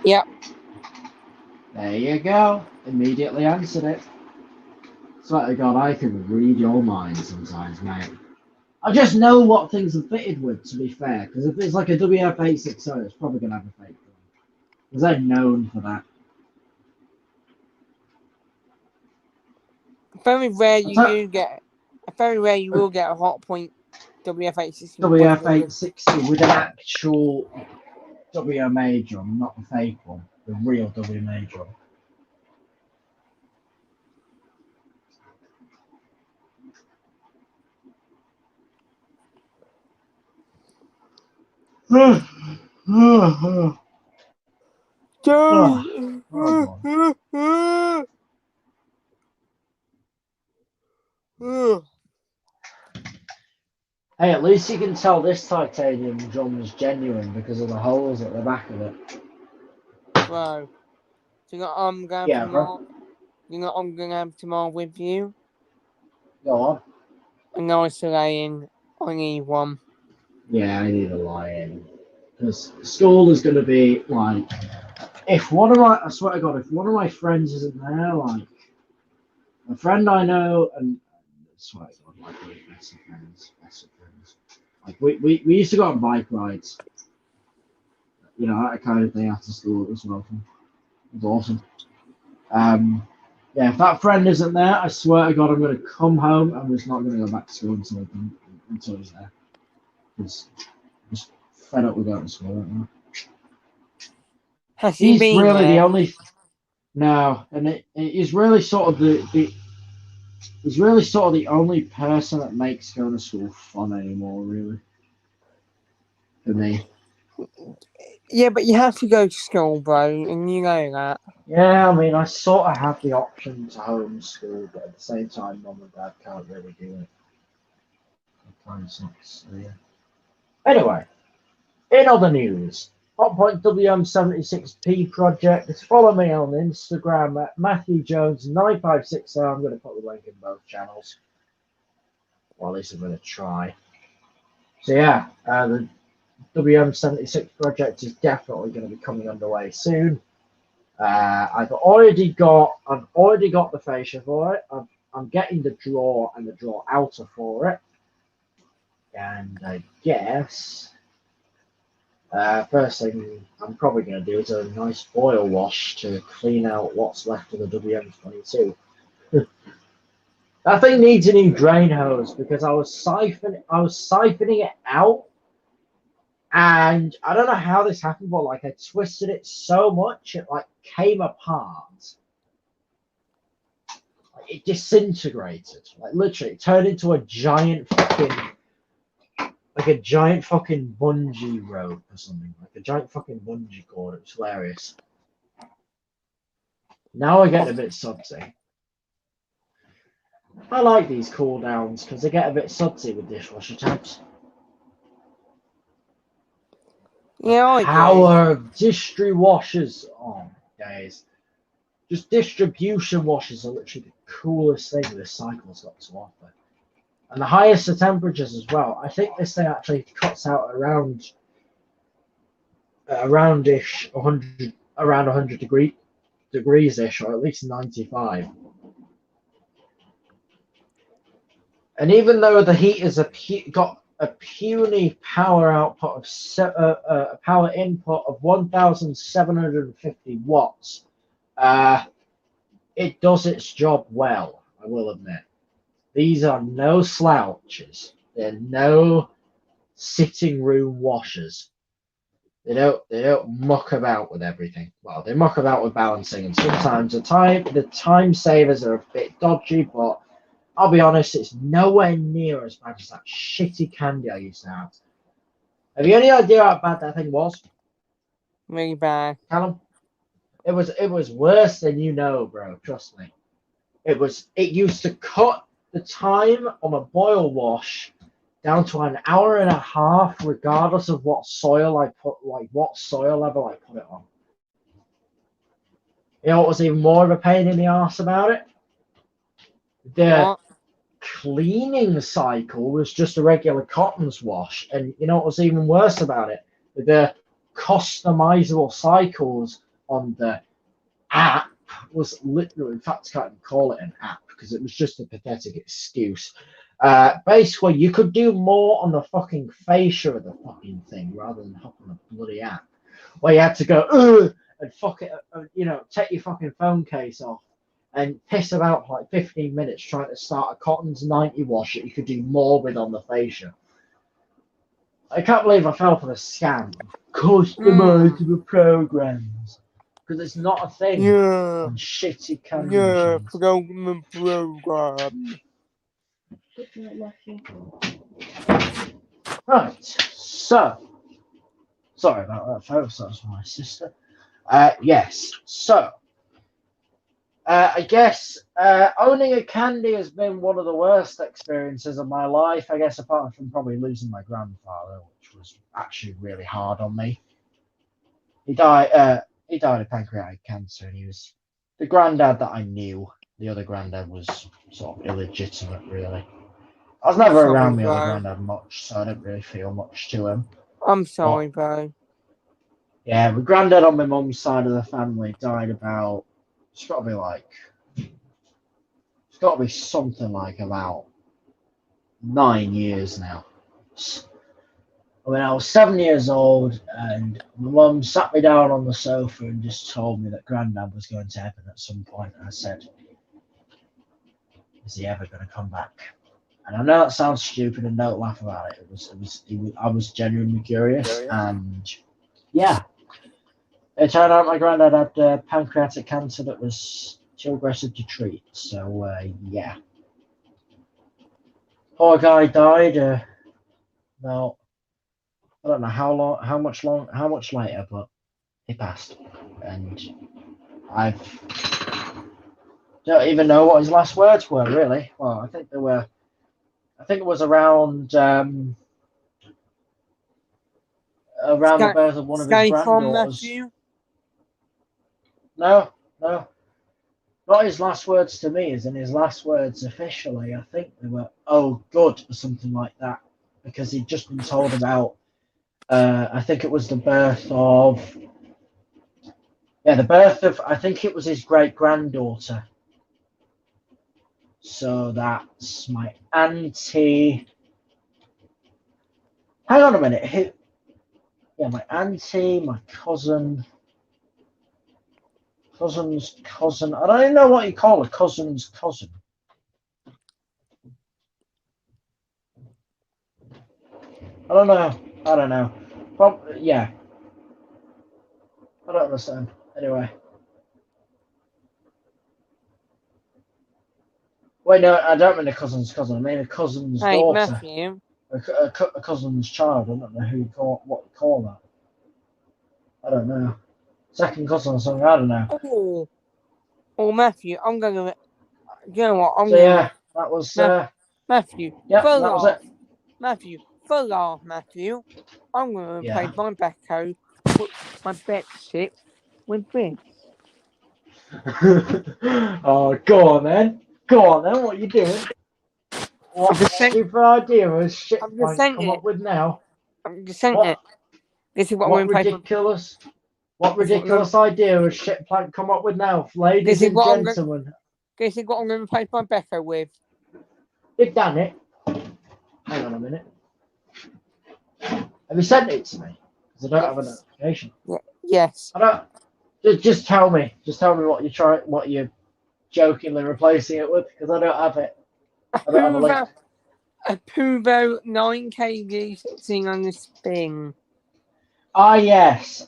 Yep. There you go. Immediately answered it. Swear to God, I can read your mind sometimes, mate. I just know what things are fitted with, to be fair, because if it's like a WF860, it's probably going to have a fake drum. Because they're known for that. Very rare you will get a Hotpoint WF860. WF860 with an actual WMA drum, not the fake one. The real WMA drum. Hey, at least you can tell this titanium drum is genuine because of the holes at the back of it. Bro, so I'm going to have tomorrow with you. Go on. A nice laying. I need one. Yeah, I need a lie-in. Because school is going to be like, I swear to God, if one of my friends isn't there, like, A friend I know, and I swear to God, like we're best of friends, best of friends. Like we used to go on bike rides, you know, that kind of thing after school. It was awesome. It was awesome. Yeah, if that friend isn't there, I swear to God, I'm going to come home. I'm just not going to go back to school until he's there. Because I'm just fed up with going to school right now. Has he He's been really the there? only. No, and it is really sort of he's really sort of the only person that makes going to school fun anymore, really. For me. Yeah, but you have to go to school, bro, and you know that. Yeah, I mean, I sort of have the option to homeschool, but at the same time, mum and dad can't really do it. It kind of sucks. So, yeah. Anyway, in other news, Hotpoint WM76P project. Follow me on Instagram at MatthewJones9560. I'm going to put the link in both channels. Well, at least I'm going to try. So yeah, the WM76 project is definitely going to be coming underway soon. I've already got the fascia for it. I'm getting the draw and the draw outer for it, and I guess first thing I'm probably going to do is a nice oil wash to clean out what's left of the WM22. That thing needs a new drain hose because I was siphoning it out, and I don't know how this happened, but like I twisted it so much it like came apart. It disintegrated. Like literally, it turned into a giant fucking bungee rope or something, like a giant fucking bungee cord. It was hilarious. Now I get a bit sudsy. I like these cool downs because they get a bit sudsy with dishwasher tabs. Yeah, I do. Power of distri washers. Oh, days. Just distribution washers are literally the coolest thing this cycle's got to offer. And the highest the temperatures as well. I think this thing actually cuts out around ish 100, around 100 degrees ish, or at least 95. And even though the heaters got a puny power output of power input of 1,750 watts, it does its job well. I will admit. These are no slouches. They're no sitting room washers. They don't muck about with everything. Well, they muck about with balancing, and sometimes the time savers are a bit dodgy, but I'll be honest, it's nowhere near as bad as that shitty candy I used to have. Have you any idea how bad that thing was? Really bad. Callum? It was worse than you know, bro. Trust me. It used to cut the time on a boil wash down to an hour and a half, regardless of what soil what soil level I put it on. You know what was even more of a pain in the arse about it? The cleaning cycle was just a regular cottons wash, and you know what was even worse about it? The customizable cycles on the app was literally, in fact, I can't even call it an app because it was just a pathetic excuse. Basically, you could do more on the fucking fascia of the fucking thing rather than hop on a bloody app. Where you had to go, and fuck it, take your fucking phone case off and piss about for like 15 minutes trying to start a Cotton's 90 wash that you could do more with on the fascia. I can't believe I fell for the scam of customizable programs. Because it's not a thing on shitty candy machines. Program. Right, so sorry about that, folks. That was my sister. Yes, so I guess owning a candy has been one of the worst experiences of my life. I guess apart from probably losing my grandfather, which was actually really hard on me. He died. He died of pancreatic cancer, and he was the granddad that I knew. The other granddad was sort of illegitimate, really. I was never around my other granddad much, so I didn't really feel much to him. I'm sorry, bro. Yeah, my granddad on my mum's side of the family died about, it's got to be got to be something like about 9 years now. I mean, I was 7 years old, and my mum sat me down on the sofa and just told me that Grandad was going to heaven at some point. And I said, "Is he ever going to come back?" And I know that sounds stupid, and don't laugh about it. I was genuinely curious, and yeah, it turned out my granddad had pancreatic cancer that was too aggressive to treat. So yeah, poor guy died. Well, I don't know how much later, but he passed, and I don't even know what his last words were really. Well, I think it was around the birth of one of his granddaughters. Matthew? No, not his last words to me, as in his last words officially. I think they were, "Oh, good," or something like that, because he'd just been told about. I think it was the birth of. Yeah, I think it was his great granddaughter. So that's my auntie. Hang on a minute. My auntie, my cousin's cousin. I don't even know what you call a cousin's cousin. I don't know. Probably, yeah. I don't understand. Anyway. Wait, no, I don't mean a cousin's cousin. I mean a cousin's daughter. Matthew. A cousin's child. I don't know what you call that. I don't know. Second cousin or something. I don't know. Oh, Matthew, I'm going to... You know what? That was... Matthew, yeah, that was it. Matthew, for laugh, Matthew, I'm going to play my backhoe, my bet shit with this. Oh, go on then. What are you doing? What stupid idea was shit come up with now? I'm just saying it. This is what I'm going to play. What ridiculous idea was shit plank come up with now, ladies and gentlemen? This is what I'm going to play my backhoe with. You've done it. Hang on a minute. Have you sent it to me? Because I don't have a notification. Yes. I don't. Just tell me. What you're jokingly replacing it with, because I don't have it. I don't have a link. A Pubo 9kg sitting on the spin. Ah, yes.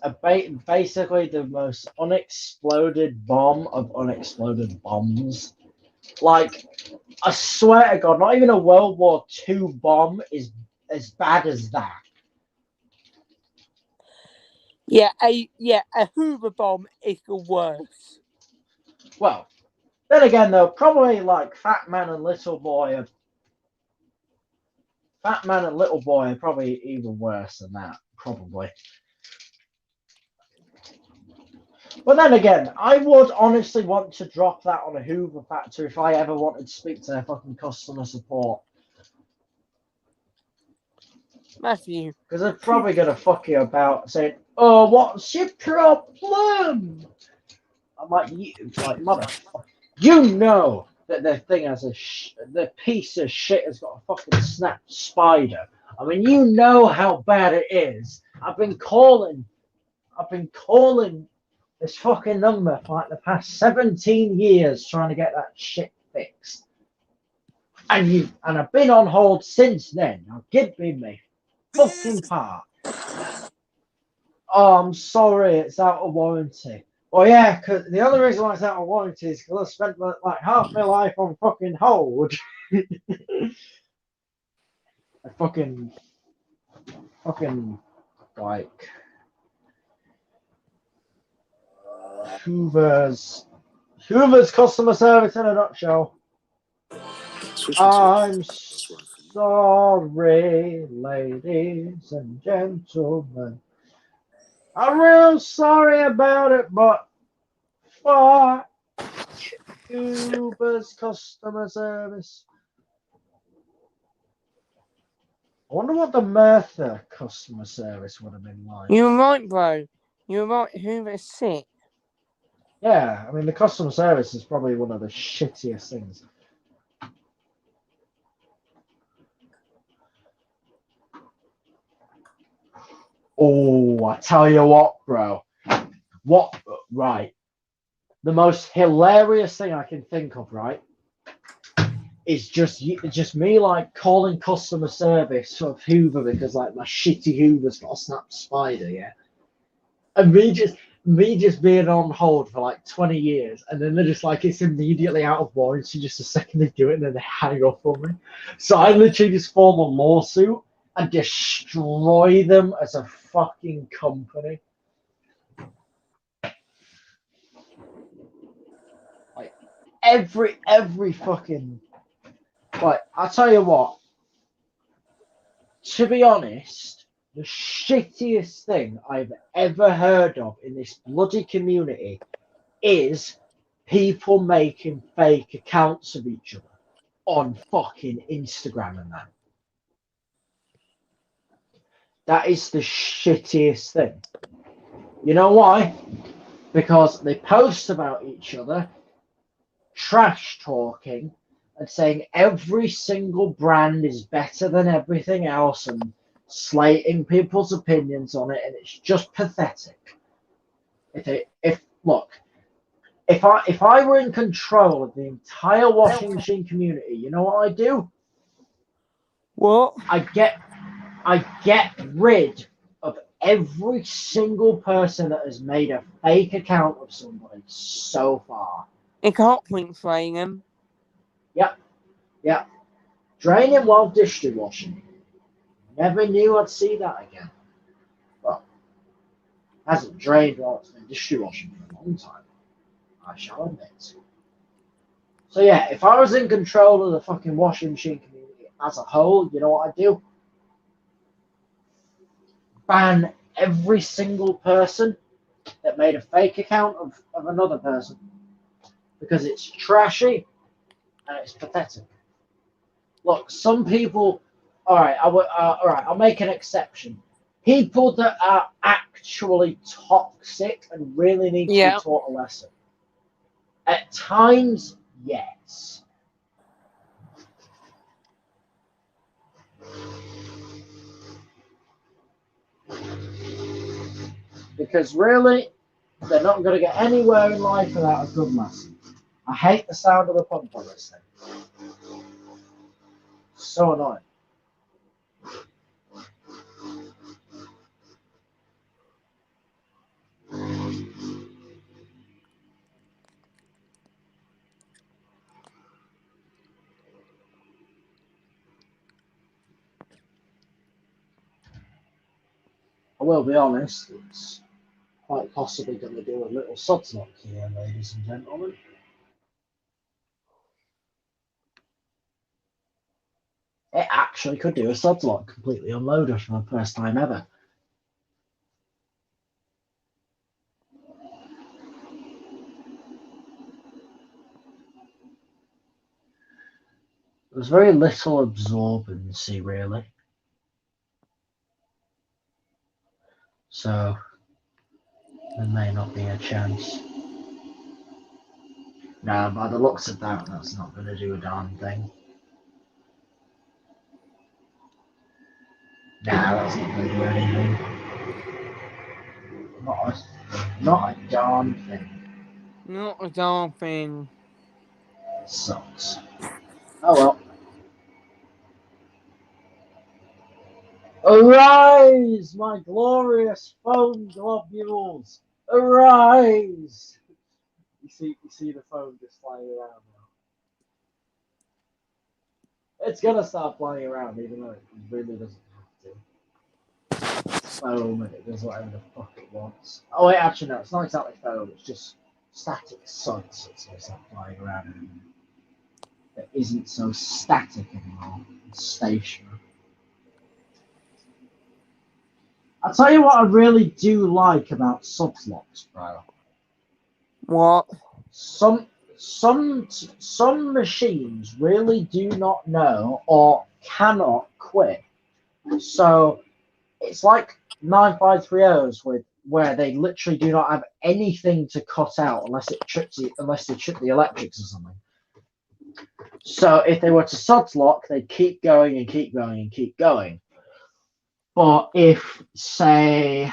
Basically the most unexploded bomb of unexploded bombs. Like, I swear to God, not even a World War II bomb is as bad as that. Yeah, a Hoover bomb is the worst. Well, then again, though, probably like Fat Man and Little Boy are probably even worse than that, probably. But then again, I would honestly want to drop that on a Hoover factory if I ever wanted to speak to their fucking customer support. Matthew. Because they're probably going to fuck you about saying, "Oh, what's your problem?" I'm like, motherfucker. You know that their thing has the piece of shit has got a fucking snapped spider. I mean, you know how bad it is. I've been calling this fucking number for like the past 17 years trying to get that shit fixed. And I've been on hold since then. Now give me my fucking part. Oh, I'm sorry, it's out of warranty. Well, yeah, because the only reason why it's out of warranty is because I spent like half my life on fucking hold. I fucking like Hoover's customer service in a nutshell. I'm sorry, ladies and gentlemen. I'm real sorry about it, but fuck Uber's customer service. I wonder what the Merthyr customer service would have been like. You're right, bro. You're right. Hoover's sick. Yeah, I mean, the customer service is probably one of the shittiest things. Oh, I tell you what, bro. What? Right. The most hilarious thing I can think of, right, is just me like calling customer service of Hoover because like my shitty Hoover's got a snapped spider, yeah, and me just being on hold for like 20 years, and then they're just like it's immediately out of warranty. Just a second they do it, and then they hang up on me. So I literally just form a lawsuit and destroy them as a fucking company. Like every fucking like I tell you what. To be honest, the shittiest thing I've ever heard of in this bloody community is people making fake accounts of each other on fucking Instagram and that. That is the shittiest thing. You know why? Because they post about each other, trash talking, and saying every single brand is better than everything else and slating people's opinions on it, and it's just pathetic. If I were in control of the entire washing machine community, you know what I do? What? I get rid of every single person that has made a fake account of somebody so far. You can't point frame him. Yep. Draining while dishwashing. Never knew I'd see that again. Well, hasn't drained while it's been dishwashing for a long time, I shall admit. So yeah, if I was in control of the fucking washing machine community as a whole, you know what I'd do? Ban every single person that made a fake account of another person. Because it's trashy and it's pathetic. Look, some people, all right, I'll make an exception. People that are actually toxic and really need to be taught a lesson. At times, yes. Because really, they're not going to get anywhere in life without a good lesson. I hate the sound of the pump on this thing. So annoying. I will be honest, it's quite possibly going to do a little sublock here, ladies and gentlemen. It actually could do a sublock completely unloaded for the first time ever. There's very little absorbency, really. So, there may not be a chance. Now, by the looks of that, that's not going to do a darn thing. Nah, that's not going to do anything. Not a darn thing. Not a darn thing. Sucks. Oh well. Arise, my glorious foam globules! Arise! You see the foam just flying around now. It's gonna start flying around, even though it really doesn't have to. It's foam and it does whatever the fuck it wants. Oh wait, actually no, it's not exactly foam. It's just static suds. It's gonna start flying around. It isn't so static anymore. It's stationary. I'll tell you what I really do like about sublocks, bro. What? Some machines really do not know or cannot quit. So it's like 9530s where they literally do not have anything to cut out unless they trip the electrics or something. So if they were to sudlock, they'd keep going and keep going and keep going. But if, say,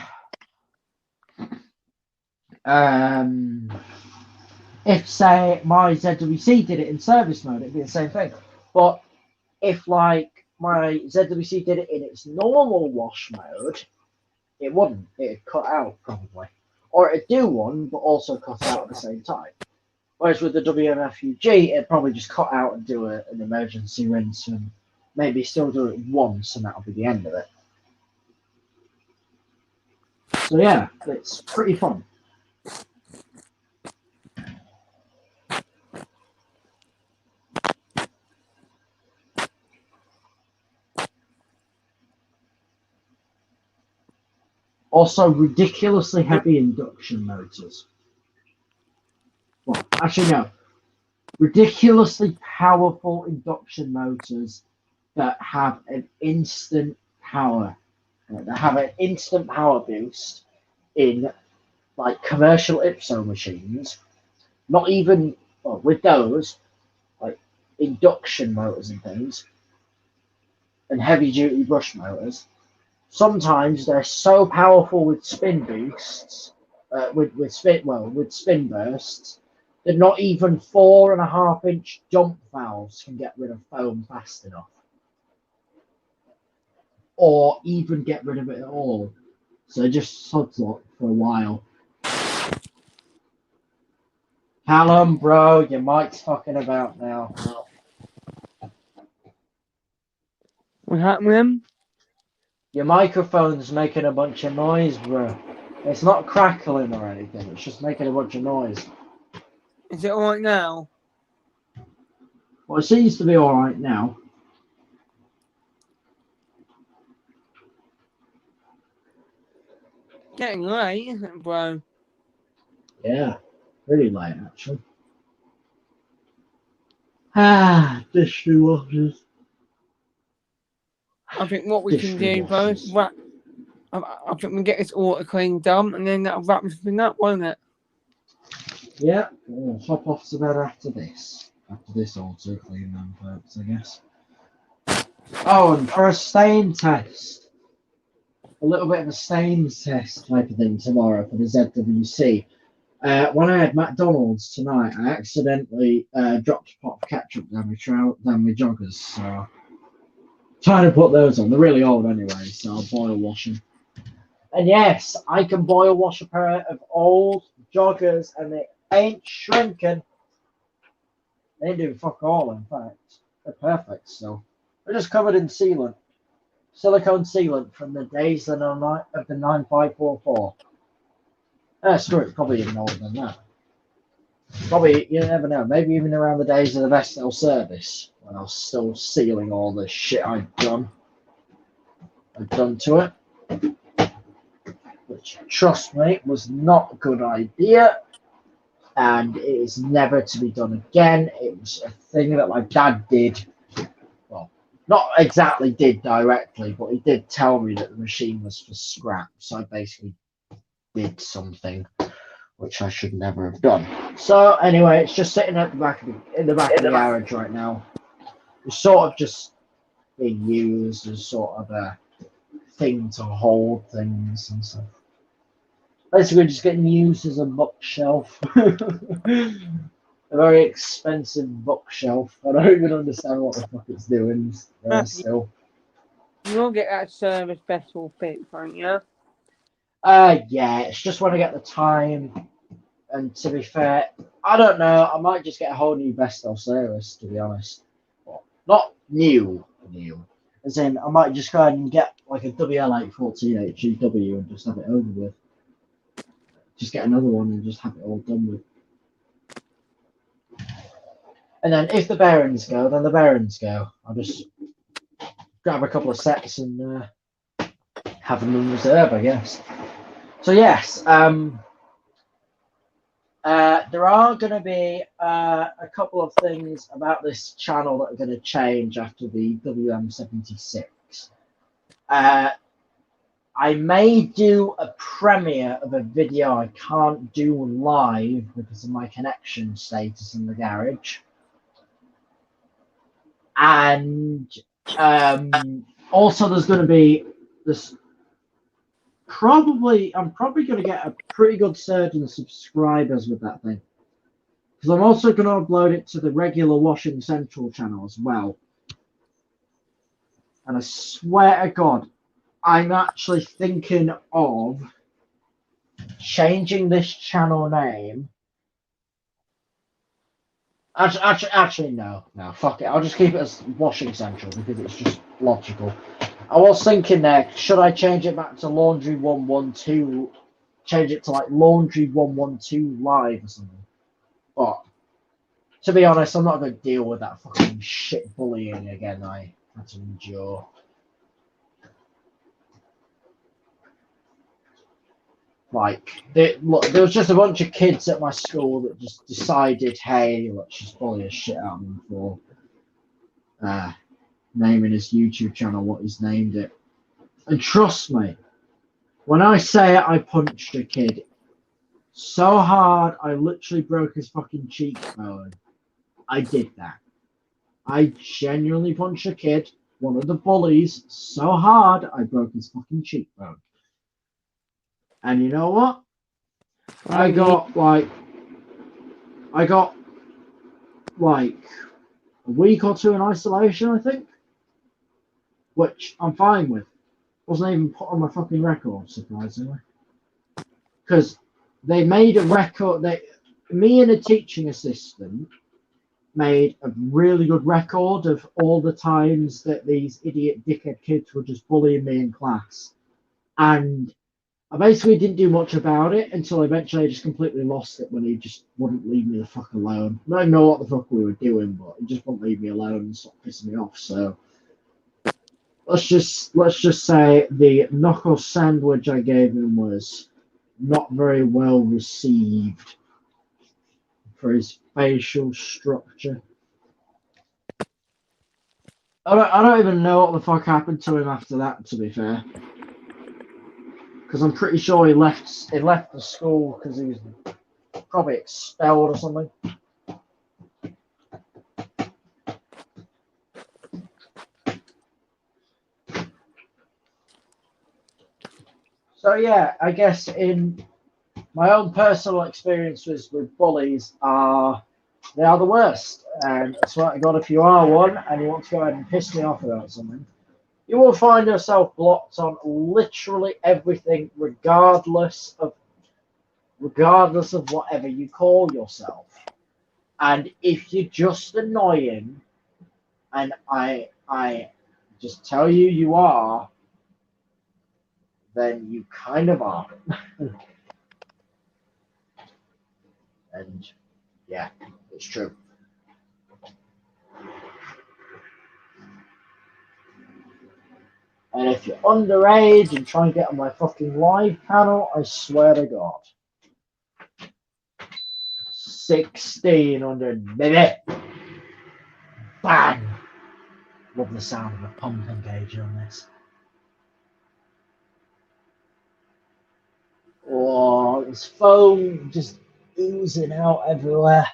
my ZWC did it in service mode, it'd be the same thing. But if like my ZWC did it in its normal wash mode, it wouldn't. It'd cut out probably, or it'd do one but also cut out at the same time. Whereas with the WMFUG, it'd probably just cut out and do an emergency rinse and maybe still do it once, and that'll be the end of it. So yeah, it's pretty fun. Also, ridiculously heavy induction motors. Well, actually, no. Ridiculously powerful induction motors that have an instant power. That have an instant power boost in like commercial IPSO machines. Not even with those, like induction motors and things, and heavy duty brush motors. Sometimes they're so powerful with spin boosts, with spin bursts, that not even 4.5-inch jump valves can get rid of foam fast enough, or even get rid of it at all. So just subslot for a while. Callum, bro, your mic's fucking about now. What happened? Your microphone's making a bunch of noise, bro. It's not crackling or anything. It's just making a bunch of noise. Is it alright now? Well, it seems to be all right now. Getting late, isn't it, bro? Yeah, pretty late actually. Dishwashers. I think what we can do, bro, is wrap. I think we get this auto clean done, and then that'll wrap everything up, won't it? Yeah, we'll hop off to bed after this. After this auto clean then, folks, I guess. Oh, and for a stain test. A little bit of a stains test type of thing tomorrow for the ZWC. When I had McDonald's tonight, I accidentally dropped a pot of ketchup down my joggers. So trying to put those on. They're really old anyway, so I'll boil wash them. And yes, I can boil wash a pair of old joggers, and they ain't shrinking. They ain't doing fuck all, in fact. They're perfect still. They're just covered in sealant. Silicone sealant from the days of the 9544. Screw it, probably even older than that. Probably, you never know, maybe even around the days of the Vestel service, when I was still sealing all the shit I'd done to it. Which, trust me, was not a good idea. And it is never to be done again. It was a thing that my dad did. Well, not exactly did directly, but he did tell me that the machine was for scrap. So I basically did something which I should never have done. So anyway, it's just sitting at the back of the garage right now. It's sort of just being used as sort of a thing to hold things and stuff. Basically, just getting used as a bookshelf. A very expensive bookshelf. I don't even understand what the fuck it's doing still. You'll get that service Vestel fit, won't you? Yeah, it's just when I get the time. And to be fair, I don't know. I might just get a whole new Vestel service, to be honest. Well, not new. As in, I might just go ahead and get like a WL814 HGW and just have it over with. Just get another one and just have it all done with. And then if the bearings go, then the bearings go. I'll just grab a couple of sets and have them in reserve, I guess. So yes, there are going to be a couple of things about this channel that are going to change after the WM76. I may do a premiere of a video I can't do live because of my connection status in the garage. And also there's going to be there's I'm probably going to get a pretty good surge in subscribers with that thing. Because I'm also going to upload it to the regular Washing Central channel as well. And I swear to God, I'm actually thinking of changing this channel name. Actually, no, fuck it. I'll just keep it as Washing Central because it's just logical. I was thinking there, should I change it back to Laundry 112? Change it to like Laundry 112 Live or something. But to be honest, I'm not going to deal with that fucking shit bullying again I had to endure. Like, there was just a bunch of kids at my school that just decided, hey, let's just bully a shit out of him for naming his YouTube channel what he's named it. And trust me, when I say I punched a kid so hard, I literally broke his fucking cheekbone. I did that. I genuinely punched a kid, one of the bullies, so hard, I broke his fucking cheekbone. And you know what? I got like a week or two in isolation, I think, which I'm fine with. Wasn't even put on my fucking record, surprisingly, because they made a record. Me and a teaching assistant made a really good record of all the times that these idiot dickhead kids were just bullying me in class, and I basically didn't do much about it until eventually I just completely lost it when he just wouldn't leave me the fuck alone. I don't even know what the fuck we were doing, but he just wouldn't leave me alone and stopped pissing me off. So let's just say the knuckle sandwich I gave him was not very well received for his facial structure. I don't even know what the fuck happened to him after that, to be fair. Because I'm pretty sure he left the school because he was probably expelled or something. So yeah, I guess in my own personal experiences with bullies they are the worst. And I swear to God, if you are one and you want to go ahead and piss me off about something, you will find yourself blocked on literally everything, regardless of whatever you call yourself. And if you're just annoying, and I just tell you are, then you kind of are. And yeah, it's true. And if you're underage and try and get on my fucking live panel, I swear to God. 1600, baby. Bang! Love the sound of a pump engaged on this. Oh, there's foam just oozing out everywhere.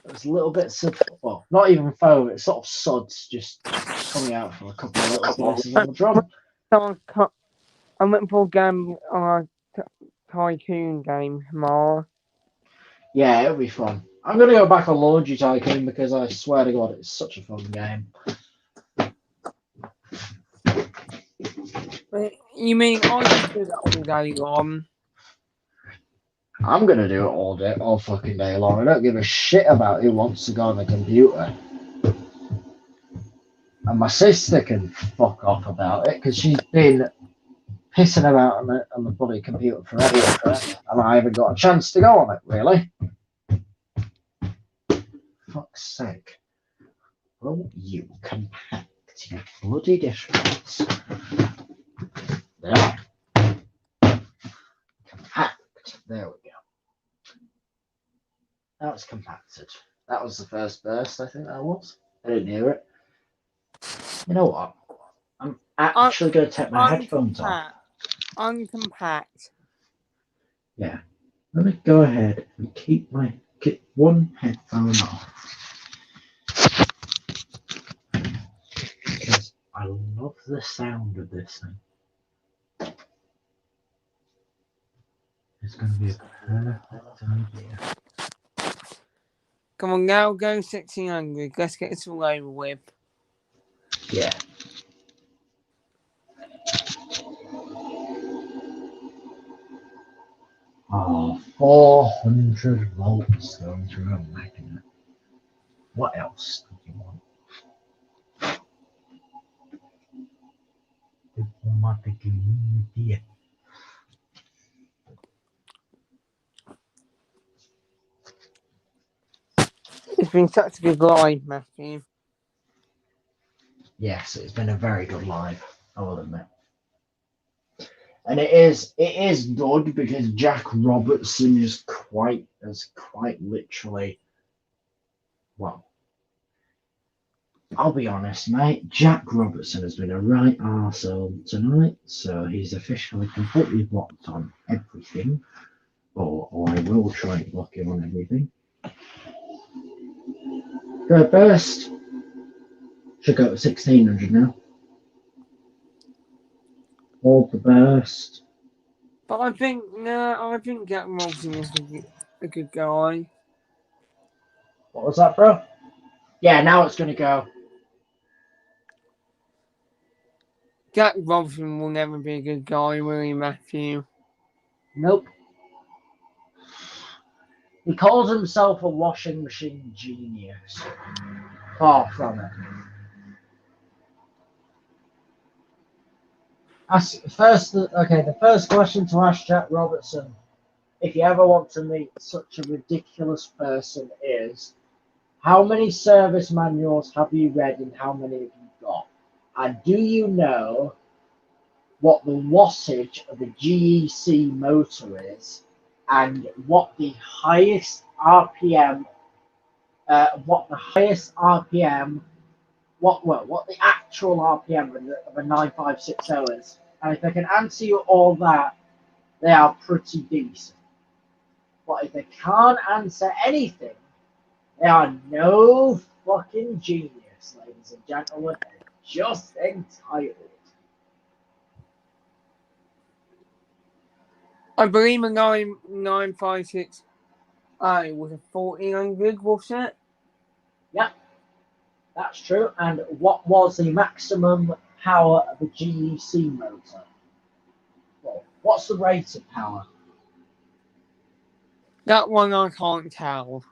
There's little bits of, well, not even foam, it's sort of suds just coming out from a couple of little places on the drum. I went for a game on a Tycoon game tomorrow. Yeah, it'll be fun. I'm going to go back on Laundry Tycoon because I swear to God, it's such a fun game. You mean I can do that all day long? I'm going to do it all fucking day long. I don't give a shit about who wants to go on the computer. And my sister can fuck off about it because she's been pissing about on the bloody computer forever. And I haven't got a chance to go on it, really. Fuck's sake. Will you compact your bloody dishes? There. Compact. There we go. Now it's compacted. That was the first burst, I think that was. I didn't hear it. You know what? I'm actually going to take my headphones off. Uncompact. Yeah. Let me go ahead and keep one headphone off. Because I love the sound of this thing. It's going to be a perfect idea. Come on, now go 1600. Let's get this all over with. Yeah. Oh, 400 volts going through a magnet. What else do you want? Diplomatic immunity. It's been such a good live, Matthew. Yes, it's been a very good live, I will admit. And it is good because Jack Robertson is quite literally, well, I'll be honest, mate, Jack Robertson has been a right arsehole tonight, so he's officially completely blocked on everything, or I will try and block him on everything. Go burst. Should go to 1600 now. Hold the burst. But I think Jack Robinson is a good guy. What was that, bro? Yeah, now it's going to go. Jack Robinson will never be a good guy, will he, Matthew? Nope. He calls himself a washing machine genius. Far from it. The first question to ask Jack Robertson, if you ever want to meet such a ridiculous person, is how many service manuals have you read and how many have you got? And do you know what the wattage of a GEC motor is and what the highest RPM, what the actual RPM of a 9560 is? And if they can answer you all that, they are pretty decent. But if they can't answer anything, they are no fucking genius, ladies and gentlemen. They're just entitled. I believe a 9956 was a 1400, wasn't it? Yep, that's true. And what was the maximum power of a GEC motor? Well, what's the rated power? That one I can't tell.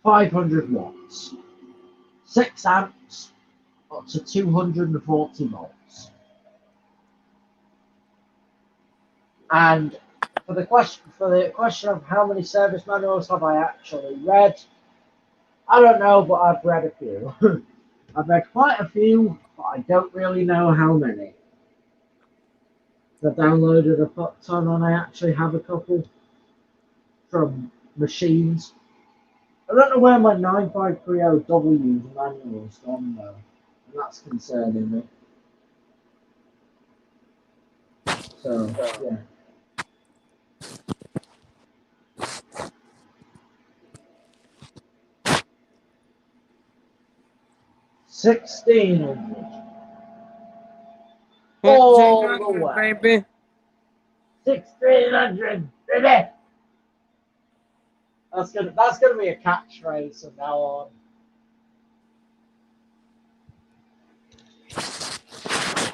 500 watts. 6 amps up to 240 volts. And for the question of how many service manuals have I actually read, I don't know, but I've read a few. I've read quite a few, but I don't really know how many. I've downloaded a fuck ton, and I actually have a couple from machines. I don't know where my 9530W's manual's gone though, and that's concerning me. So yeah. $1,600 all the way. Baby. 1,600, baby. That's gonna be a catchphrase from now on.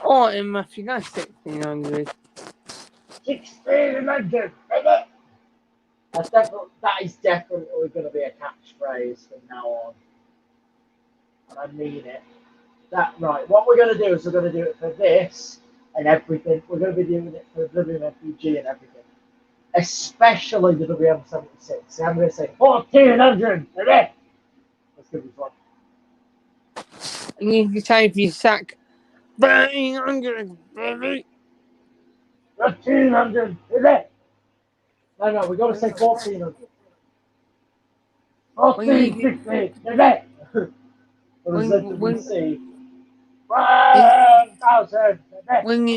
Oh, and Matthew, that's 1600. 1,600, baby. That is definitely gonna be a catchphrase from now on. And I mean it. Right, what we're going to do is we're going to do it for this and everything. We're going to be doing it for WMFUG and everything. Especially the WM76. So I'm going to say 1,400. That's going to be fun. And you can say if you sack 1,300, baby. 1,500. No, we got to say 1,400. 1,450. What is ZWC? 1,000. When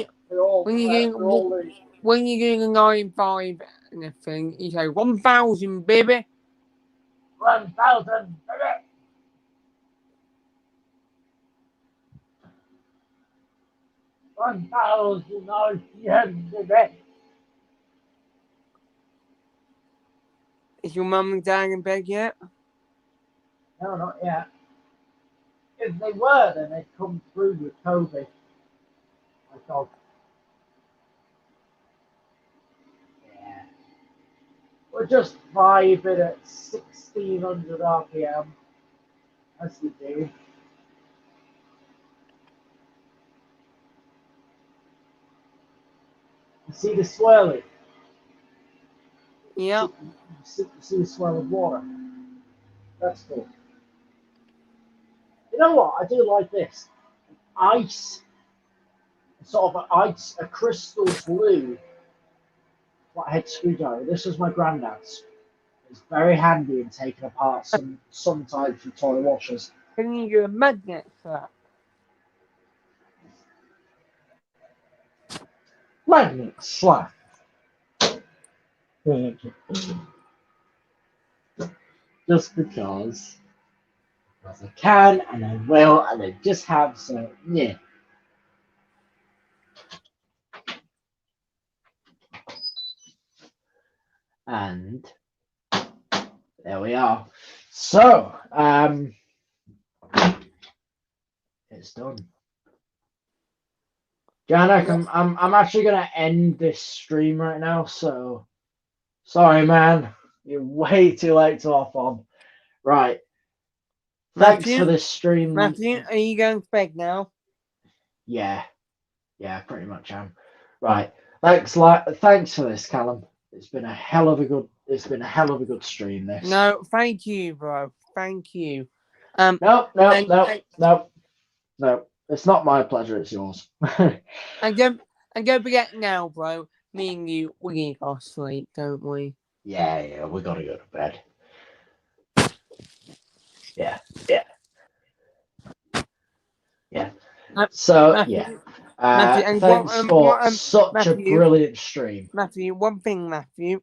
you do the 95 and everything, you say 1,000, baby. 1,000, baby. 1,000 RPM. Is your mum and dad in bed yet? No, not yet. If they were, then they'd come through with COVID. I thought. Yeah. We're just vibing at 1,600 RPM, as we do. You see the swirling? Yeah. See the swirl of water? That's cool. You know what? I do like this. Ice, sort of a crystal blue flathead screwdriver. This was my granddad's. It's very handy in taking apart sometimes for toy washers. Can you do a magnet for that? Magnet slap. Just because I can and I will and I just have, so yeah. And there we are. So it's done. Janek, I'm actually gonna end this stream right now, so sorry man. You're way too late to hop on. Right. Thanks Matthew? for this stream. Matthew, are you going to bed now? Yeah, pretty much am. Right. Thanks for this, Callum. It's been a hell of a good stream, this. No, thank you, bro. Thank you. No. It's not my pleasure, it's yours. And don't forget now, bro. Me and you, we need our sleep, don't we? Yeah, we gotta go to bed. Yeah. So Matthew, yeah. Matthew, Thanks for such a brilliant stream. Matthew, one thing, Matthew.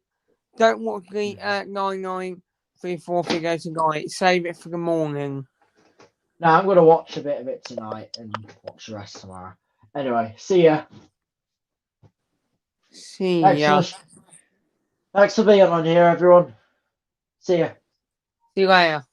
Don't watch the 9934 video tonight. Save it for the morning. No, I'm gonna watch a bit of it tonight and watch the rest tomorrow. Anyway, see ya. See ya. Thanks for being on here, everyone. See ya. See you later.